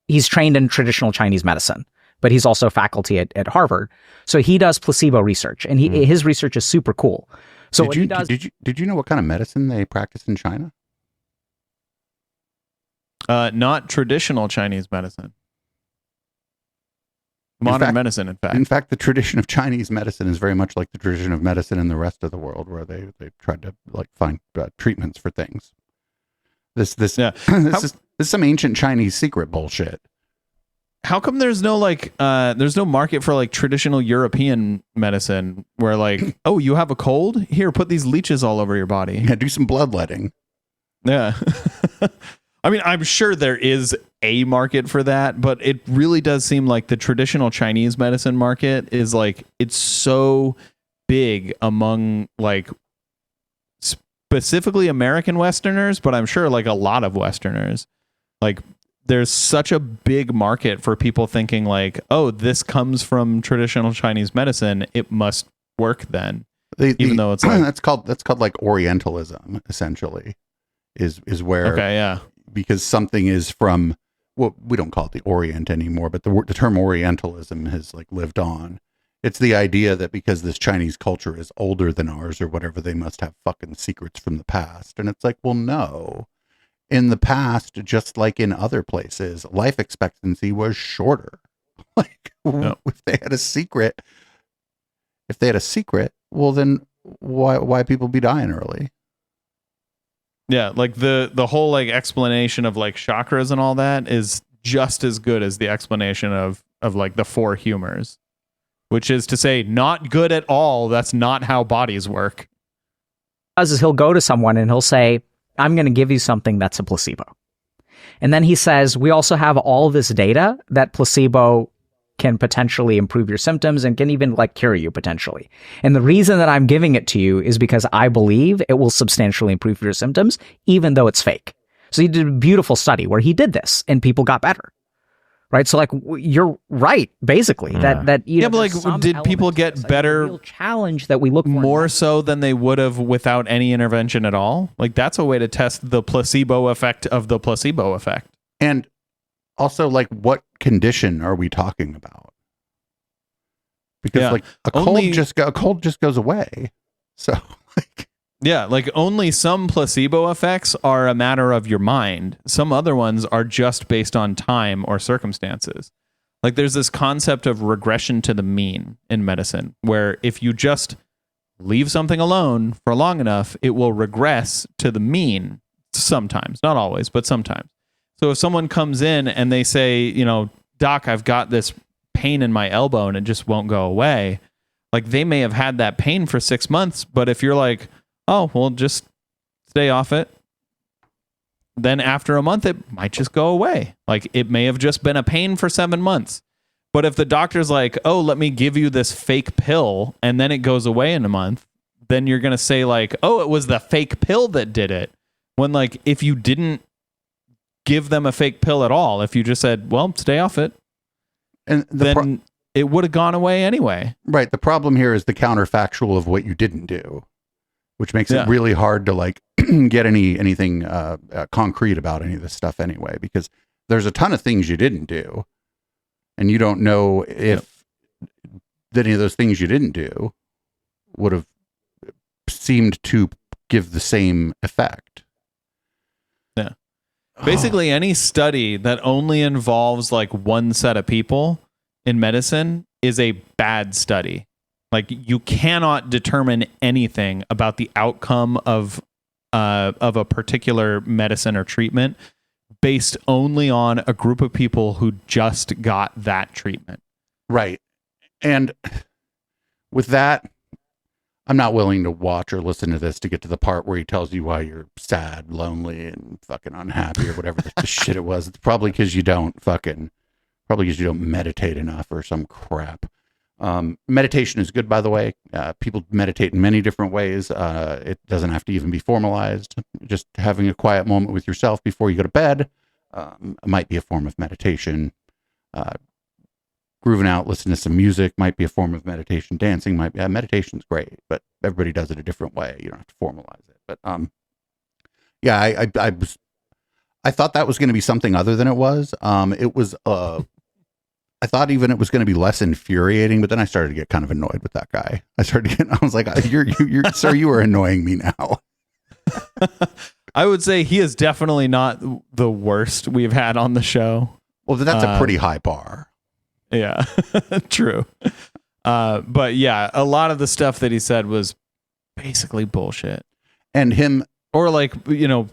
he's trained in traditional Chinese medicine, but he's also faculty at Harvard. So he does placebo research, and his research is super cool. So what he does, did you know what kind of medicine they practice in China? Not traditional Chinese medicine. Modern medicine, in fact. In fact, the tradition of Chinese medicine is very much like the tradition of medicine in the rest of the world, where they tried to like find treatments for things. This is some ancient Chinese secret bullshit. How come there's no there's no market for like traditional European medicine where like, oh, you have a cold? Here, put these leeches all over your body. Yeah, do some bloodletting. Yeah. I mean, I'm sure there is a market for that, but it really does seem like the traditional Chinese medicine market is like, it's so big among like specifically American Westerners, but I'm sure like a lot of Westerners. Like, there's such a big market for people thinking like, oh, this comes from traditional Chinese medicine, it must work then. Even though it's like, that's called like Orientalism, essentially, is where okay, yeah. Because something is from, well, we don't call it the Orient anymore, but the term Orientalism has like lived on. It's the idea that because this Chinese culture is older than ours or whatever, they must have fucking secrets from the past. And it's like, well, no. In the past, just like in other places, life expectancy was shorter. Like, no. if they had a secret, if they had a secret, well, then why people be dying early? Yeah, like the whole like explanation of like chakras and all that is just as good as the explanation of like the four humors, which is to say not good at all. That's not how bodies work. Is he'll go to someone and he'll say, I'm going to give you something that's a placebo. And then he says, we also have all this data that placebo can potentially improve your symptoms and can even like cure you potentially. And the reason that I'm giving it to you is because I believe it will substantially improve your symptoms, even though it's fake. So he did a beautiful study where he did this and people got better. Right. So like you're right, basically, that you know, but like did people get like better real challenge that we look for more so than they would have without any intervention at all? Like that's a way to test the placebo effect of the placebo effect. And also, like, what condition are we talking about? Because like a cold just goes away. So like, yeah, like only some placebo effects are a matter of your mind. Some other ones are just based on time or circumstances. Like there's this concept of regression to the mean in medicine, where if you just leave something alone for long enough, it will regress to the mean sometimes, not always, but sometimes. So if someone comes in and they say, you know, doc, I've got this pain in my elbow and it just won't go away. Like they may have had that pain for 6 months, but if you're like, oh, well, just stay off it, then after a month, it might just go away. Like it may have just been a pain for 7 months. But if the doctor's like, oh, let me give you this fake pill and then it goes away in a month, then you're going to say like, oh, it was the fake pill that did it. When like, if you didn't give them a fake pill at all, if you just said, well, stay off it, and then it would have gone away anyway. Right. The problem here is the counterfactual of what you didn't do, which makes it really hard to like get anything concrete about any of this stuff anyway, because there's a ton of things you didn't do and you don't know if any of those things you didn't do would have seemed to give the same effect. Yeah. Basically, any study that only involves like one set of people in medicine is a bad study. Like you cannot determine anything about the outcome of a particular medicine or treatment based only on a group of people who just got that treatment. Right. And with that, I'm not willing to watch or listen to this to get to the part where he tells you why you're sad, lonely, and fucking unhappy or whatever the shit it was. It's probably because you don't meditate enough or some crap. Meditation is good, by the way. People meditate in many different ways. It doesn't have to even be formalized. Just having a quiet moment with yourself before you go to bed might be a form of meditation. Grooving out, listening to some music might be a form of meditation. Dancing might be. Meditation's great, but everybody does it a different way. You don't have to formalize it. But yeah, I thought that was going to be something other than it was. It was. I thought even it was going to be less infuriating, but then I started to get kind of annoyed with that guy. I was like, "You're sir, you are annoying me now." I would say he is definitely not the worst we've had on the show. Well, that's a pretty high bar. Yeah, true. But yeah, a lot of the stuff that he said was basically bullshit. And him, or like, you know,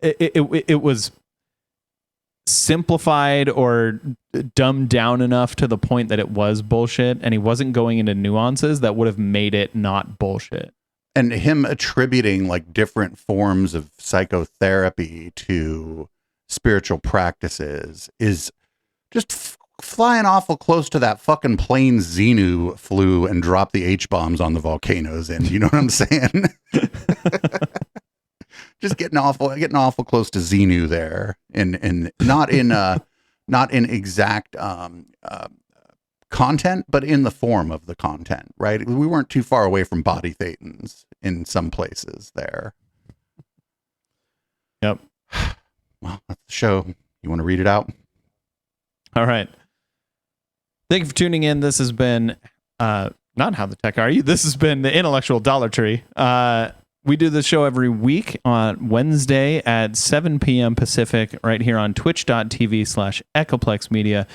it was simplified or dumbed down enough to the point that it was bullshit, and he wasn't going into nuances that would have made it not bullshit. And him attributing like different forms of psychotherapy to spiritual practices is just flying awful close to that fucking plane Xenu flew and dropped the H-bombs on the volcanoes in. You know what I'm saying? Just getting awful close to Xenu there, and not in exact content, but in the form of the content. Right? We weren't too far away from body thetans in some places there. Yep. Well, that's the show. You want to read it out? All right. Thank you for tuning in. This has been not How the Tech Are You. This has been the Intellectual Dollar Tree. We do this show every week on Wednesday at 7 p.m. Pacific right here on twitch.tv/Echoplex Media.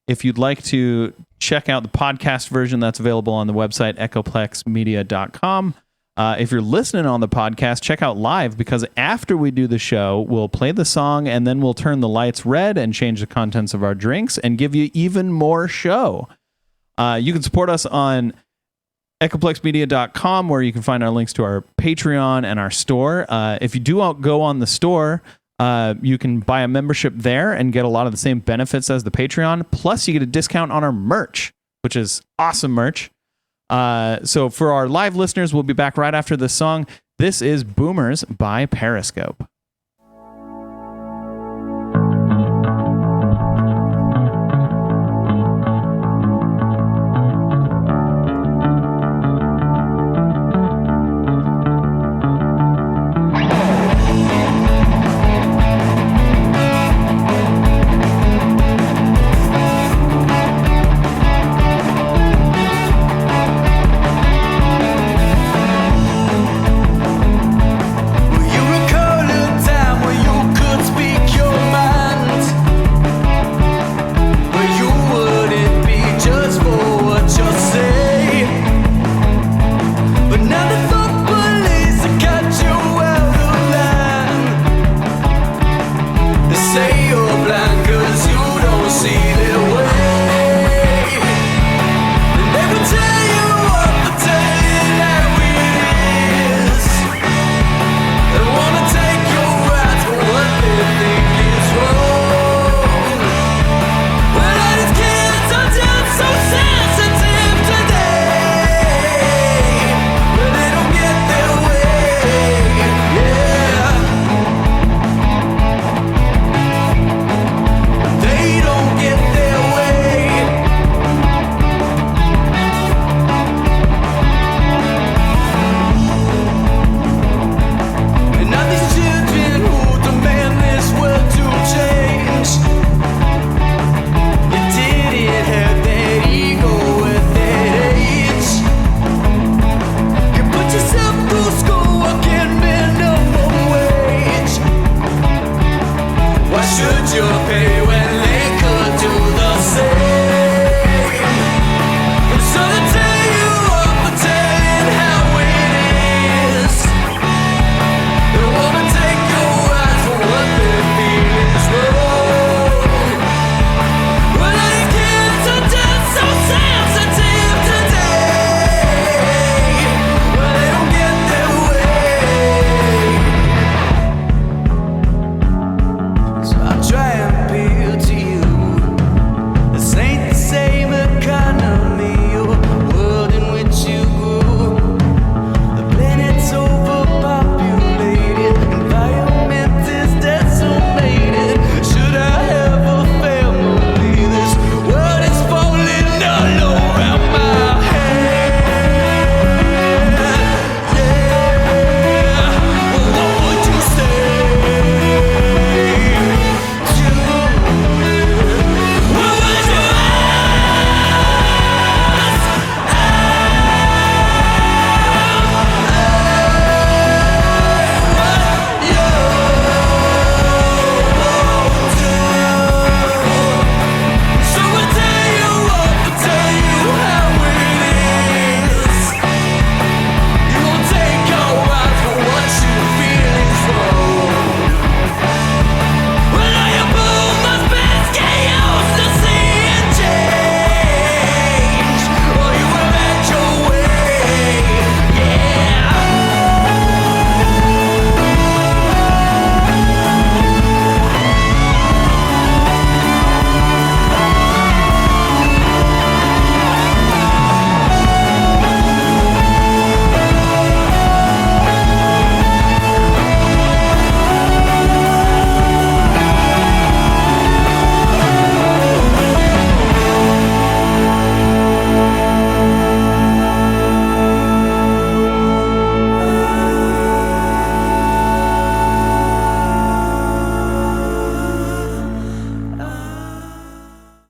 If you'd like to check out the podcast version that's available on the website, echoplexmedia.com. If you're listening on the podcast, check out live, because after we do the show, we'll play the song and then we'll turn the lights red and change the contents of our drinks and give you even more show. You can support us on echoplexmedia.com, where you can find our links to our Patreon and our store. If you do go on the store, you can buy a membership there and get a lot of the same benefits as the Patreon. Plus, you get a discount on our merch, which is awesome merch. So for our live listeners, we'll be back right after this song. This is Boomers by Periscope.